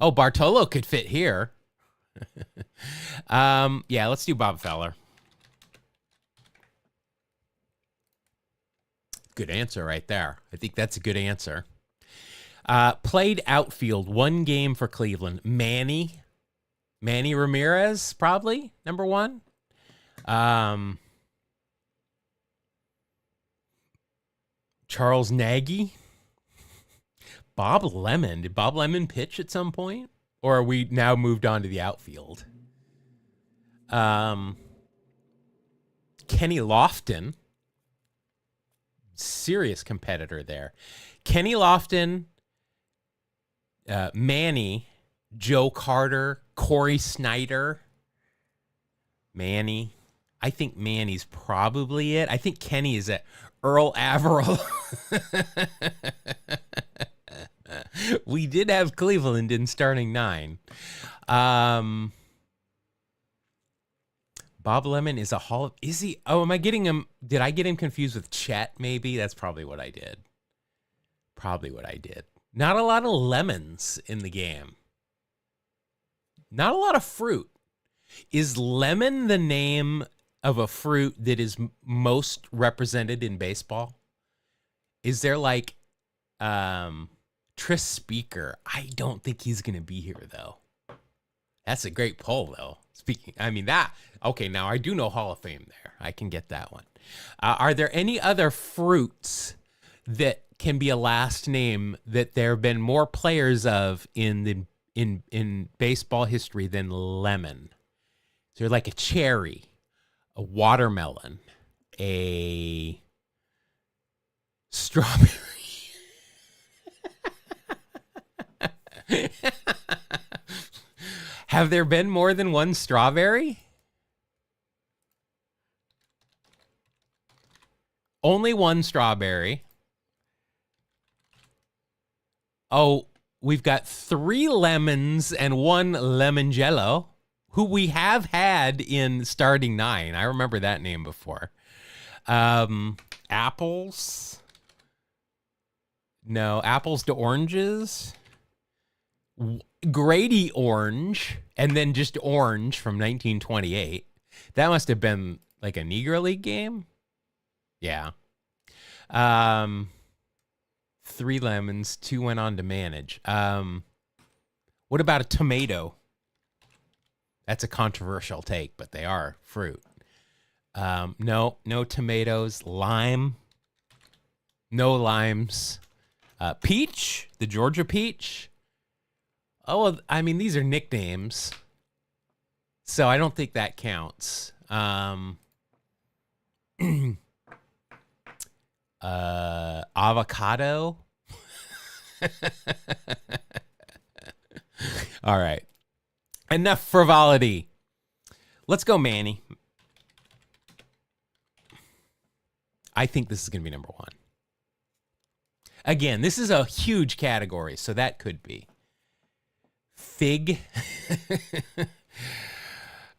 Oh, Bartolo could fit here. Yeah, let's do Bob Feller. Good answer right there. I think that's a good answer. Played outfield, one game for Cleveland. Manny Ramirez, probably, number one. Charles Nagy. Bob Lemon. Did Bob Lemon pitch at some point? Or are we now moved on to the outfield? Kenny Lofton. Serious competitor there. Kenny Lofton, Manny, Joe Carter, Corey Snyder. Manny. I think Manny's probably it. I think Kenny is it. Earl Averill. We did have Cleveland in starting 9. Bob Lemon is a Hall of... Is he... Oh, am I getting him... Did I get him confused with Chet, maybe? That's probably what I did. Not a lot of lemons in the game. Not a lot of fruit. Is lemon the name of a fruit that is most represented in baseball? Is there like Tris Speaker. I don't think he's going to be here, though. That's a great poll, though. Okay, now I do know Hall of Fame there. I can get that one. Are there any other fruits that can be a last name that there have been more players of in baseball history than lemon? So like a cherry, a watermelon, a strawberry. Have there been more than one strawberry? Only one strawberry. Oh, we've got 3 lemons and 1 lemon jello, who we have had in Starting 9. I remember that name before. Apples. No, apples to oranges. Grady Orange, and then just Orange from 1928. That must have been like a Negro League game. Yeah. 3 lemons, 2 went on to manage. What about a tomato? That's a controversial take, but they are fruit. No tomatoes. Lime. No limes. Peach, the Georgia peach. Oh, I mean, these are nicknames, so I don't think that counts. Avocado. All right. Enough frivolity. Let's go, Manny. I think this is going to be number 1. Again, this is a huge category, so that could be. Fig.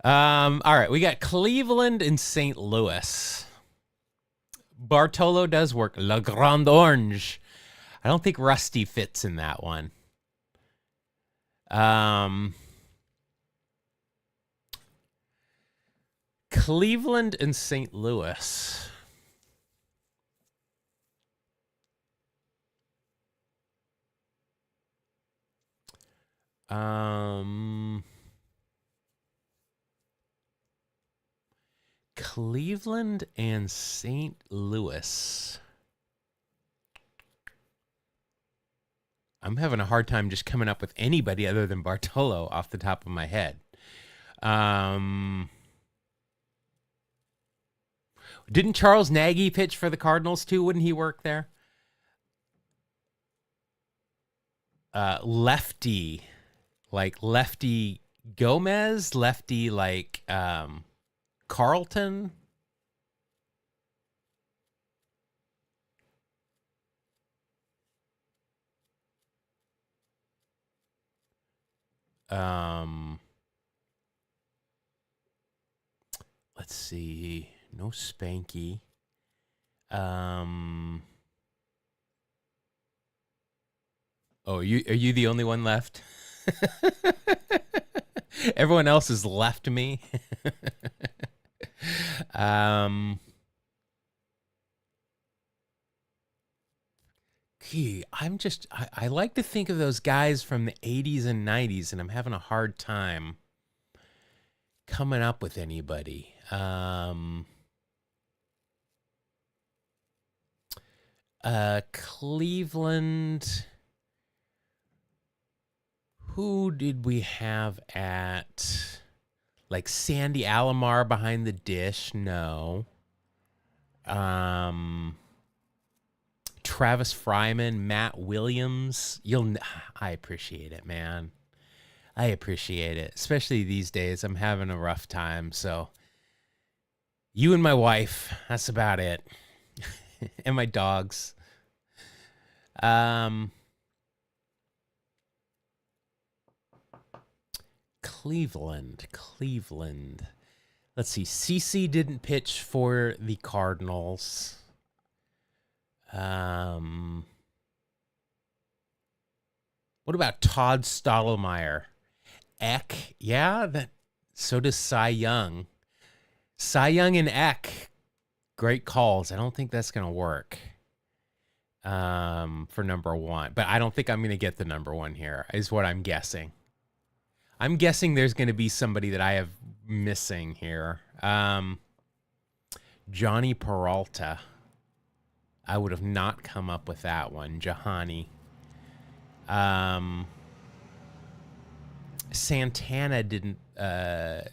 All right, we got Cleveland and St. Louis. Bartolo does work. La Grande Orange. I don't think Rusty fits in that one. Cleveland and St. Louis. Cleveland and St. Louis. I'm having a hard time just coming up with anybody other than Bartolo off the top of my head. Didn't Charles Nagy pitch for the Cardinals too? Wouldn't he work there? Lefty. Like Lefty Gomez? Lefty like Carlton? Let's see. No Spanky. Oh, are you the only one left? Everyone else has left me. I like to think of those guys from the 80s and 90s, and I'm having a hard time coming up with anybody. Cleveland. Who did we have at, like, Sandy Alomar behind the dish? No. Travis Fryman, Matt Williams. I appreciate it, man. I appreciate it, especially these days. I'm having a rough time, so you and my wife, that's about it. And my dogs. Cleveland. Let's see. CeCe didn't pitch for the Cardinals. What about Todd Stottlemyre? Eck, yeah. So does Cy Young. Cy Young and Eck, great calls. I don't think that's gonna work. for number one. But I don't think I'm going to get the number one here, is what I'm guessing. I'm guessing there's going to be somebody that I have missing here. Johnny Peralta. I would have not come up with that one. Jahani. Santana didn't. I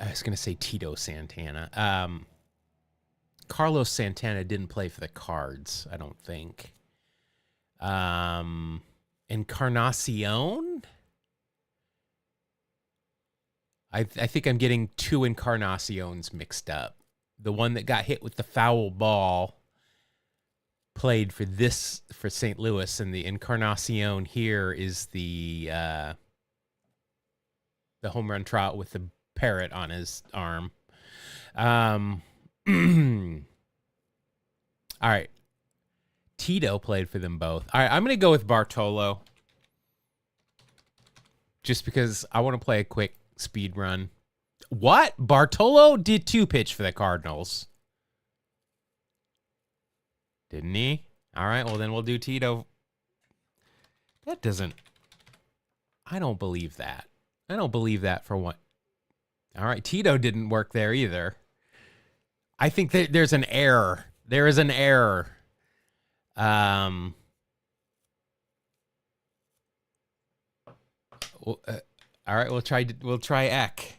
was going to say Tito Santana. Carlos Santana didn't play for the Cards, I don't think. Encarnacion? I think I'm getting two Encarnacions mixed up. The one that got hit with the foul ball played for St. Louis, and the Encarnacion here is the home run trot with the parrot on his arm. All right. Tito played for them both. All right, I'm going to go with Bartolo. Just because I want to play a quick speed run. What? Bartolo did 2 pitch for the Cardinals. Didn't he? All right, well, then we'll do Tito. That doesn't... I don't believe that. I don't believe that for one. All right, Tito didn't work there either. I think that there's an error. There is an error. All right, we'll try Eck.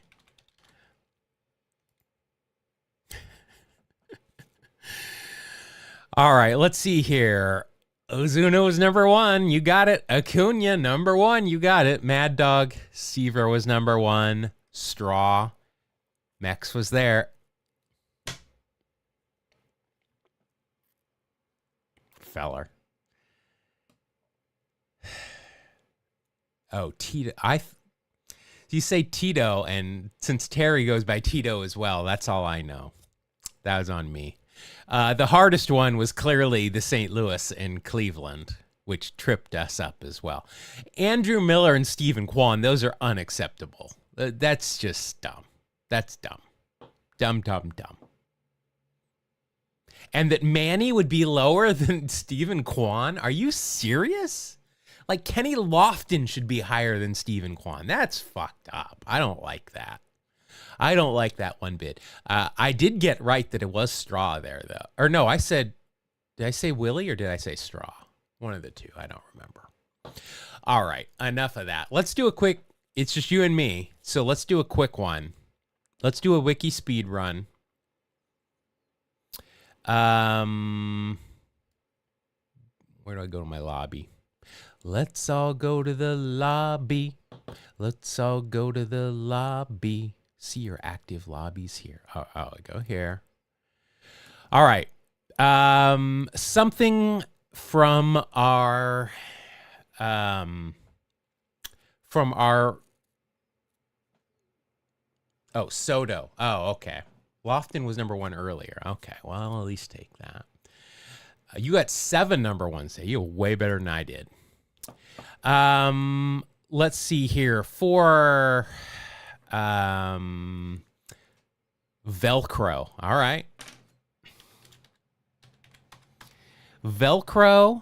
All right, let's see here. Ozuna was number 1. You got it. Acuna, number 1. You got it. Mad Dog. Seaver was number 1. Straw. Mex was there. Feller. Oh, Tito. You say Tito, and since Terry goes by Tito as well, that's all I know. That was on me. The hardest one was clearly the St. Louis and Cleveland, which tripped us up as well. Andrew Miller and Stephen Kwan, those are unacceptable. That's just dumb. That's dumb. Dumb, dumb, dumb. And that Manny would be lower than Stephen Kwan? Are you serious? Like, Kenny Lofton should be higher than Stephen Kwan. That's fucked up. I don't like that. I don't like that one bit. I did get right that it was Straw there, though. Or no, did I say Willie or did I say Straw? One of the two. I don't remember. All right. Enough of that. Let's do a quick, it's just you and me. So let's do a quick one. Let's do a wiki speed run. Where do I go to my lobby? Let's all go to the lobby. Let's all go to the lobby. See your active lobbies here. Oh, I go here. All right. Something from our Soto. Oh, okay. Lofton was number 1 earlier. Okay, well, I'll at least take that. You got 7 number 1s. You're way better than I did. Let's see here. For Velcro. All right. Velcro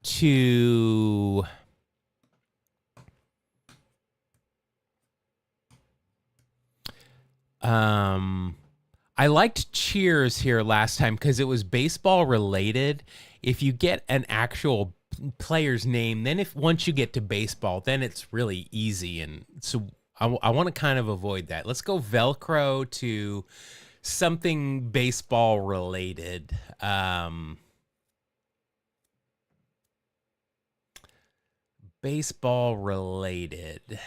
to I liked Cheers here last time because it was baseball related. If you get an actual player's name, then once you get to baseball, then it's really easy. And so I want to kind of avoid that. Let's go Velcro to something baseball related. Baseball related.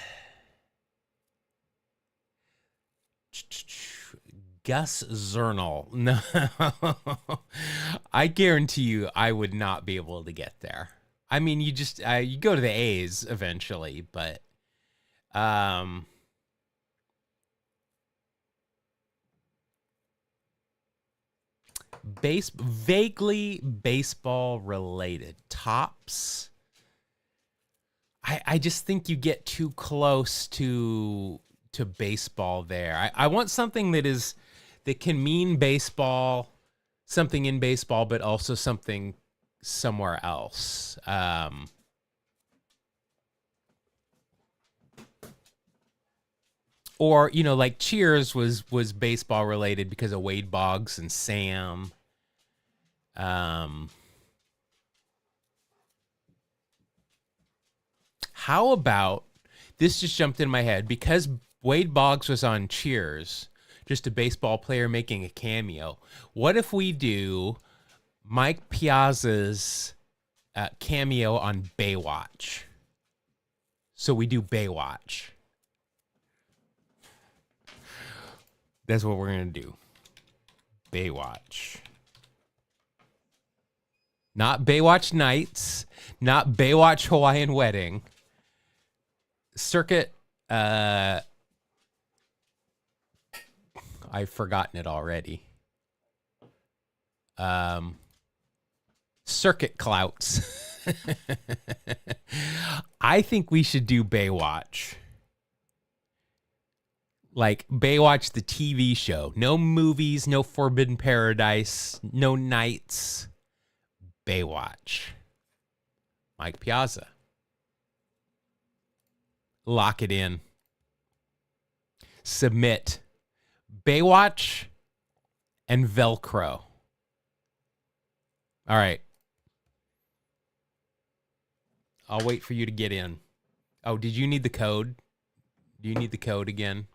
Gus Zernal. No, I guarantee you I would not be able to get there. I mean, you go to the A's eventually, but vaguely baseball related. Topps. I just think you get too close to baseball there. I want something that can mean baseball, something in baseball, but also something somewhere else. Or, you know, like Cheers was baseball related because of Wade Boggs and Sam. How about, this just jumped in my head, because Wade Boggs was on Cheers, just a baseball player making a cameo. What if we do Mike Piazza's cameo on Baywatch? So we do Baywatch. That's what we're going to do. Baywatch. Not Baywatch Nights. Not Baywatch Hawaiian Wedding. Circuit. I've forgotten it already. Circuit Clouts. I think we should do Baywatch. Like Baywatch, the TV show. No movies, no Forbidden Paradise, no nights. Baywatch. Mike Piazza. Lock it in. Submit. Baywatch and Velcro. All right. I'll wait for you to get in. Oh, did you need the code? Do you need the code again?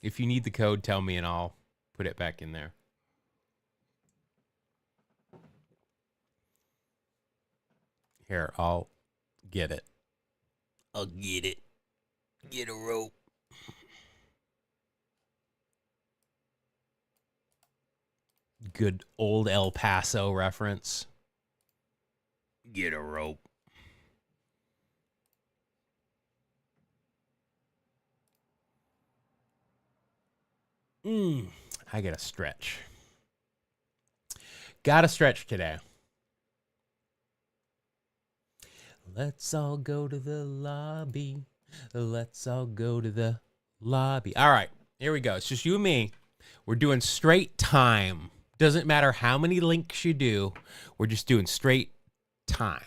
If you need the code, tell me and I'll put it back in there. Here, I'll get it. I'll get it. Get a rope. Good old El Paso reference. Get a rope. I gotta stretch. Gotta stretch today. Let's all go to the lobby. Let's all go to the lobby. All right, here we go. It's just you and me. We're doing straight time. Doesn't matter how many links you do. We're just doing straight time.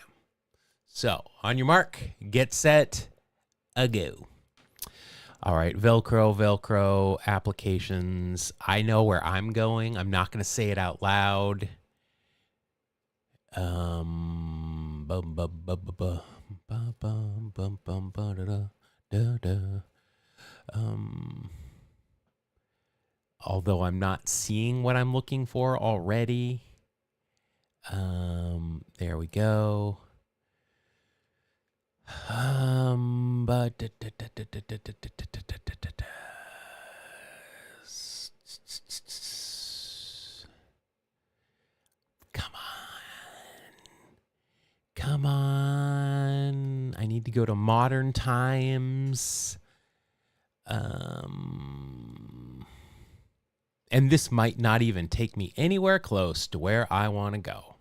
So, on your mark, get set, a go. All right, Velcro, applications. I know where I'm going. I'm not going to say it out loud. Although I'm not seeing what I'm looking for already. There we go. Come on. I need to go to modern times. And this might not even take me anywhere close to where I want to go.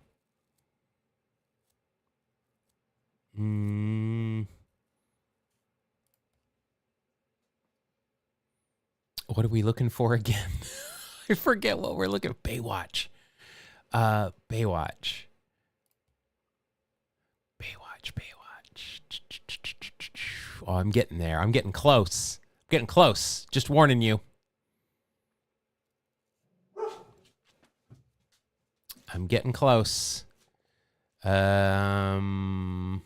What are we looking for again? I forget what we're looking for. Baywatch. Baywatch. Oh, I'm getting there. I'm getting close. Just warning you. I'm getting close. I'm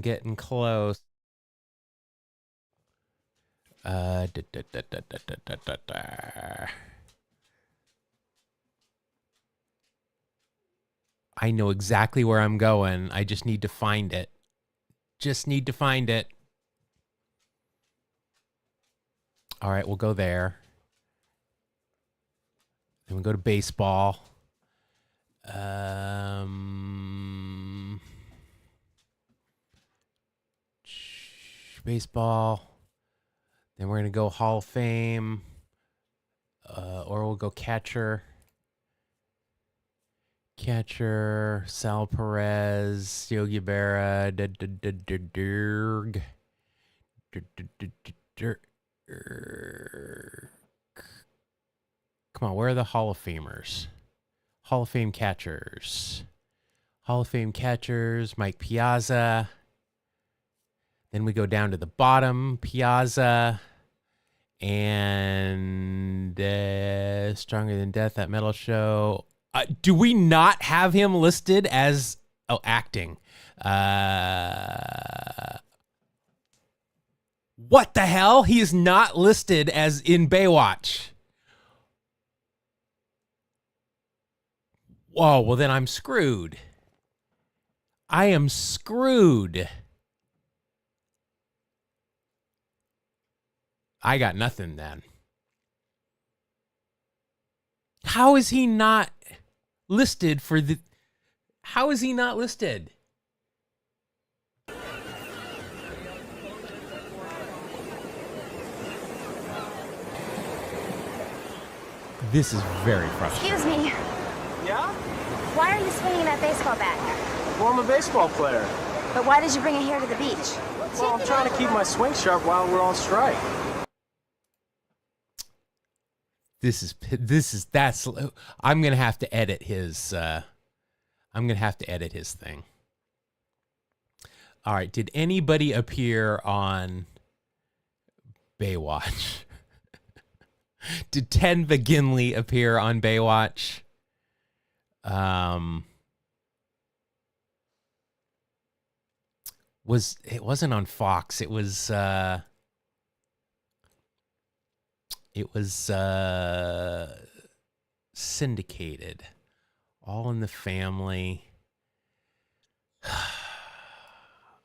getting close. I know exactly where I'm going. I just need to find it. All right, we'll go there. Then we'll go to baseball. Baseball. Then we're going to go Hall of Fame. Or we'll go catcher. Sal Perez, Yogi Berra, Come on, where are the Hall of Famers? Hall of Fame catchers. Hall of Fame catchers, Mike Piazza. Then we go down to the bottom, Piazza. And Stronger Than Death, that metal show. Do we not have him listed as acting? What the hell? He is not listed as in Baywatch. Whoa, well then I'm screwed. I am screwed. I got nothing then. How is he not listed for the... How is he not listed? This is very frustrating. Excuse me. Yeah? Why are you swinging that baseball bat? Well, I'm a baseball player. But why did you bring it here to the beach? Well, I'm trying to keep my swing sharp while we're on strike. I'm going to have to edit his, thing. All right. Did anybody appear on Baywatch? Did Ted McGinley appear on Baywatch? It wasn't on Fox. It was syndicated. All in the Family.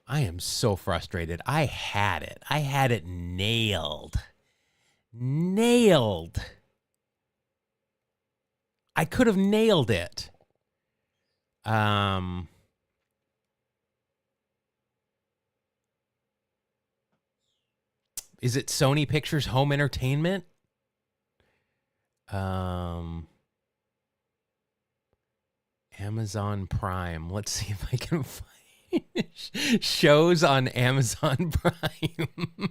I am so frustrated. I had it. I had it nailed. I could have nailed it. Is it Sony Pictures Home Entertainment? Amazon Prime. Let's see if I can find shows on Amazon Prime.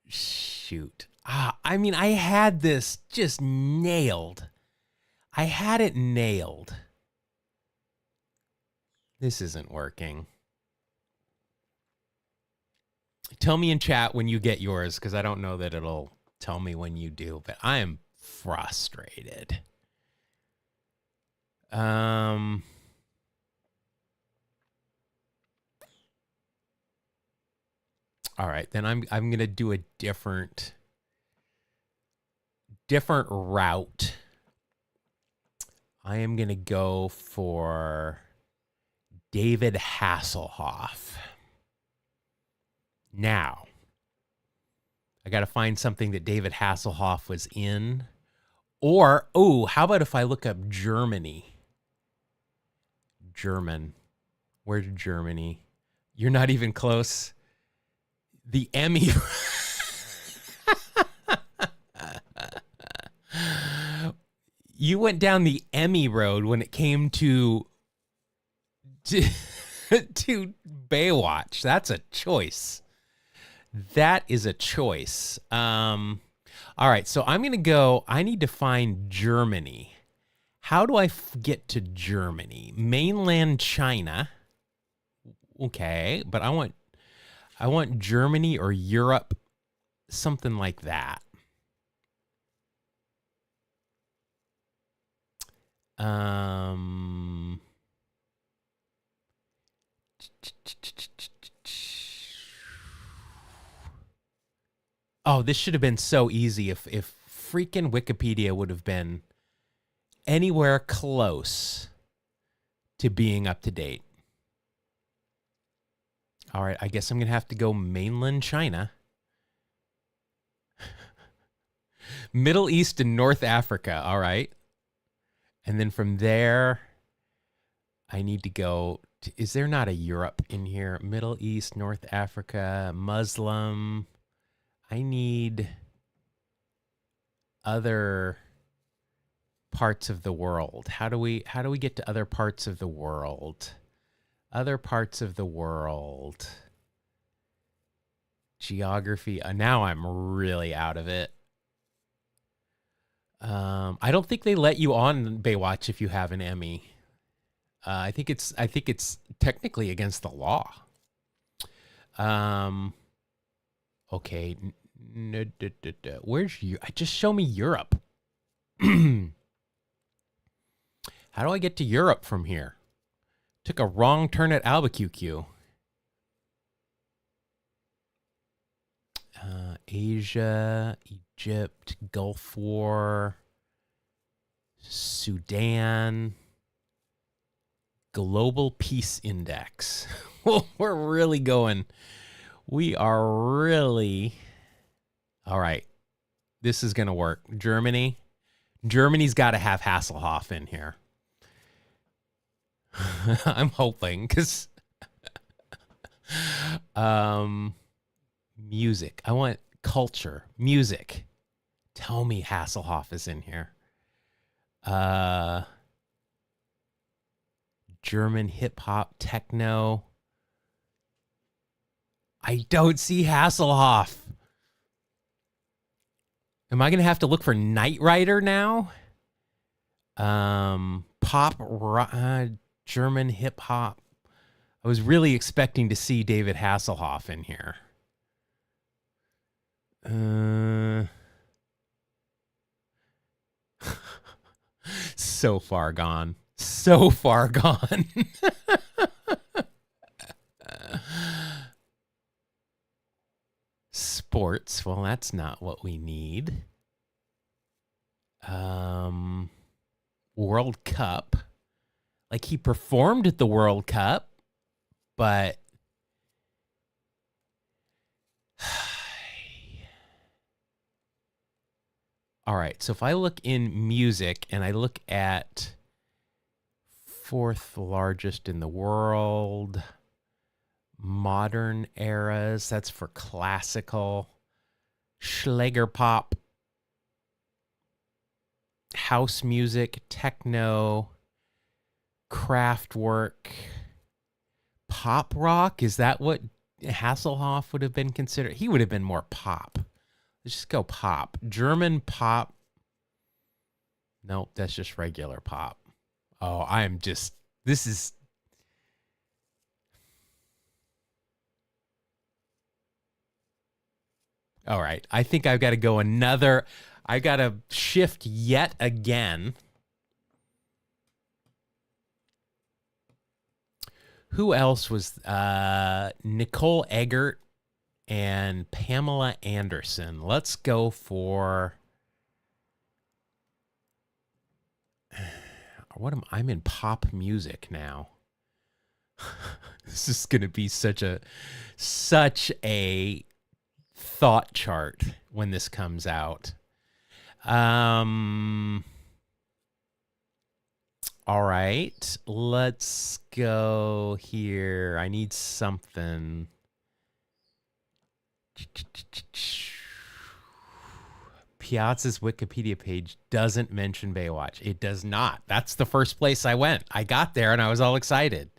Shoot. I mean, I had this just nailed. I had it nailed. This isn't working. Tell me in chat when you get yours, because I don't know that it'll tell me when you do, but I am frustrated. All right, then I'm gonna do a different route. I am gonna go for David Hasselhoff. Now, I got to find something that David Hasselhoff was in. Or, how about if I look up Germany? German. Where's Germany? You're not even close. The Emmy. You went down the Emmy road when it came to Baywatch. That's a choice. That is a choice. All right, so I'm going to go. I need to find Germany. How do I get to Germany? Mainland China. Okay, but I want Germany or Europe, something like that. Oh, this should have been so easy if freaking Wikipedia would have been anywhere close to being up to date. All right, I guess I'm going to have to go mainland China. Middle East and North Africa, all right. And then from there, I need to go... Is there not a Europe in here? Middle East, North Africa, Muslim... I need other parts of the world. How do we get to other parts of the world? Other parts of the world. Geography. Now I'm really out of it. I don't think they let you on Baywatch if you have an Emmy. I think it's technically against the law. Okay. Where's you? Just show me Europe. How do I get to Europe from here? Took a wrong turn at Albuquerque. Asia, Egypt, Gulf War, Sudan, Global Peace Index. We're really going. We are really. All right. This is going to work. Germany. Germany's got to have Hasselhoff in here. I'm hoping because music. I want culture. Music. Tell me Hasselhoff is in here. German hip hop, techno. I don't see Hasselhoff. Am I going to have to look for Knight Rider now? Pop, German hip hop. I was really expecting to see David Hasselhoff in here. So far gone. So far gone. Sports. Well, that's not what we need. World Cup. Like, he performed at the World Cup, but all right. So if I look in music and I look at fourth largest in the world, modern eras, that's for classical, Schlager pop, house music, techno, Kraftwerk, pop rock. Is that what Hasselhoff would have been considered? He would have been more pop. Let's just go pop. German pop. Nope, that's just regular pop. Oh, this is. All right. I think I've got to go I got to shift yet again. Who else was Nicole Eggert and Pamela Anderson? Let's go for I'm in pop music now. This is going to be such a thought chart when this comes out. All right, let's go here. I need something. Piazza's Wikipedia page doesn't mention Baywatch. It does not. That's the first place I went. I got there and I was all excited.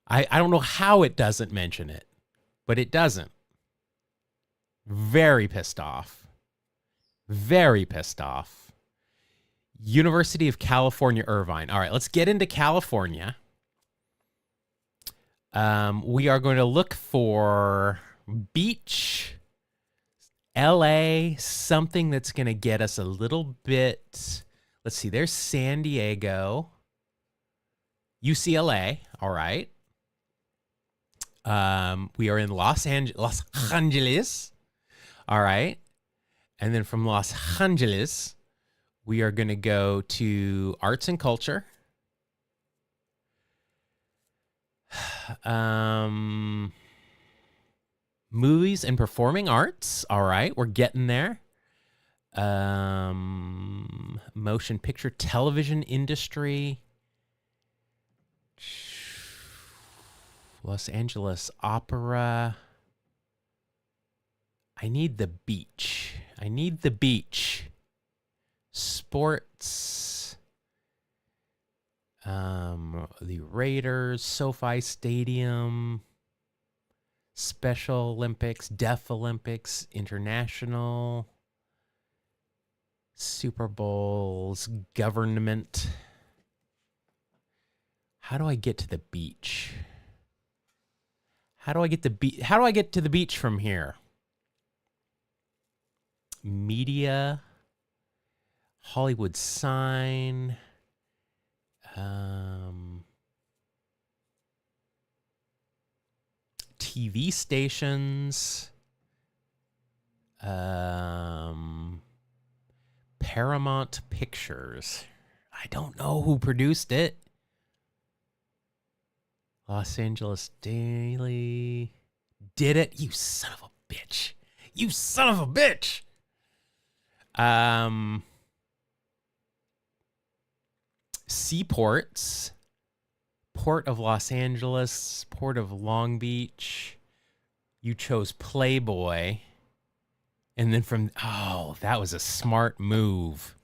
I don't know how it doesn't mention it, but it doesn't. Very pissed off. Very pissed off. University of California, Irvine. All right, let's get into California. We are going to look for beach, LA, something that's going to get us a little bit. Let's see, there's San Diego, UCLA. All right. We are in Los Angeles. All right. And then from Los Angeles, we are going to go to arts and culture. Movies and performing arts. All right, we're getting there. Motion picture, television industry. Los Angeles Opera. I need the beach. Sports. sports. The Raiders, SoFi Stadium, Special Olympics, Deaf Olympics, International, Super Bowls, government. How do I get to the beach? How do I get to the beach from here? Media, Hollywood sign, TV stations, Paramount Pictures. I don't know who produced it. Los Angeles Daily. Did it? You son of a bitch. You son of a bitch. Seaports. Port of Los Angeles. Port of Long Beach. You chose Playboy. And then oh, that was a smart move.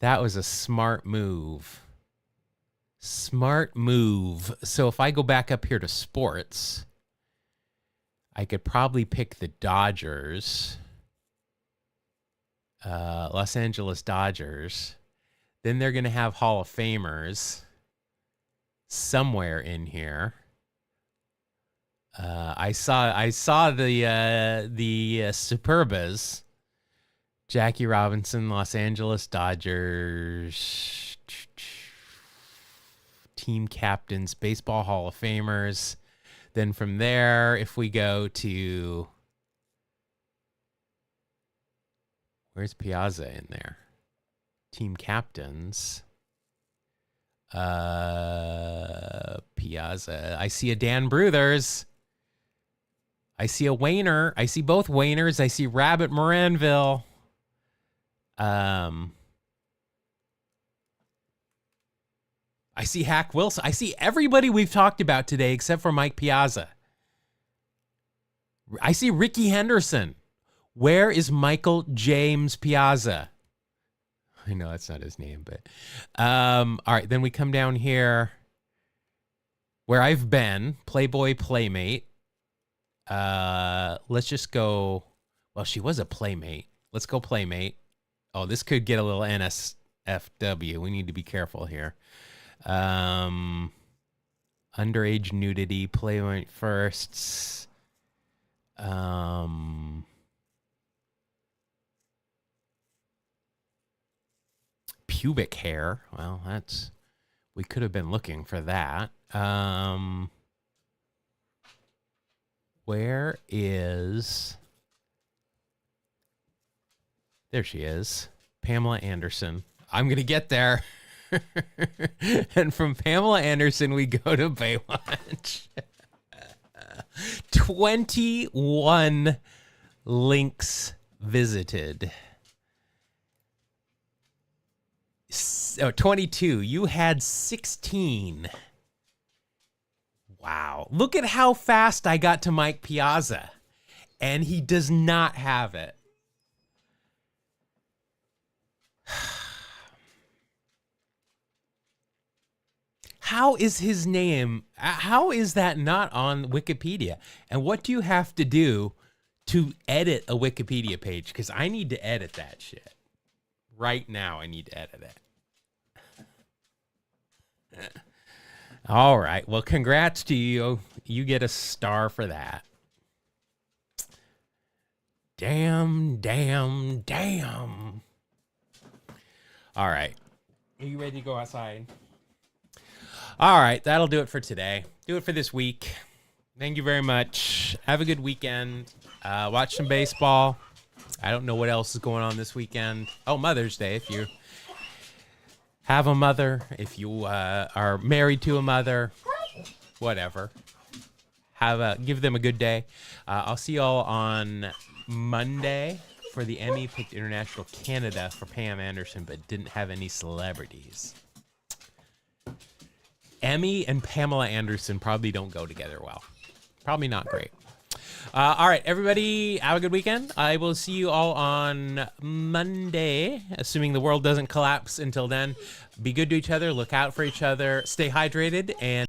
That was a smart move. Smart move. So if I go back up here to sports, I could probably pick the Dodgers. Los Angeles Dodgers. Then they're going to have Hall of Famers somewhere in here. I saw the Superbas. Jackie Robinson, Los Angeles Dodgers. Team captains, Baseball Hall of Famers. Then from there, if we go to... Where's Piazza in there? Team captains. Piazza. I see a Dan Bruthers. I see a Wayner. I see both Wayners. I see Rabbit Moranville. I see Hack Wilson. I see everybody we've talked about today except for Mike Piazza. I see Ricky Henderson. Where is Michael James Piazza? I know that's not his name, but all right, then we come down here where I've been, Playboy Playmate. Let's just go. Well, she was a Playmate. Let's go Playmate. Oh, this could get a little NSFW. We need to be careful here. Underage nudity, Playmate firsts. Pubic hair. Well, we could have been looking for that. Where is... There she is. Pamela Anderson. I'm going to get there. And from Pamela Anderson, we go to Baywatch. 21 links visited. 22. You had 16. Wow. Look at how fast I got to Mike Piazza. And he does not have it. How is his name? How is that not on Wikipedia? And what do you have to do to edit a Wikipedia page? Because I need to edit that shit. Right now, I need to edit it. All right. Well, congrats to you. You get a star for that. Damn. All right. Are you ready to go outside? All right. That'll do it for today. Do it for this week. Thank you very much. Have a good weekend. Watch some baseball. I don't know what else is going on this weekend. Oh, Mother's Day. If you have a mother, if you are married to a mother, whatever. Give them a good day. I'll see y'all on Monday for the Emmy. Picked International Canada for Pam Anderson, but didn't have any celebrities. Emmy and Pamela Anderson probably don't go together well. Probably not great. All right, everybody, have a good weekend. I will see you all on Monday, assuming the world doesn't collapse until then. Be good to each other. Look out for each other. Stay hydrated and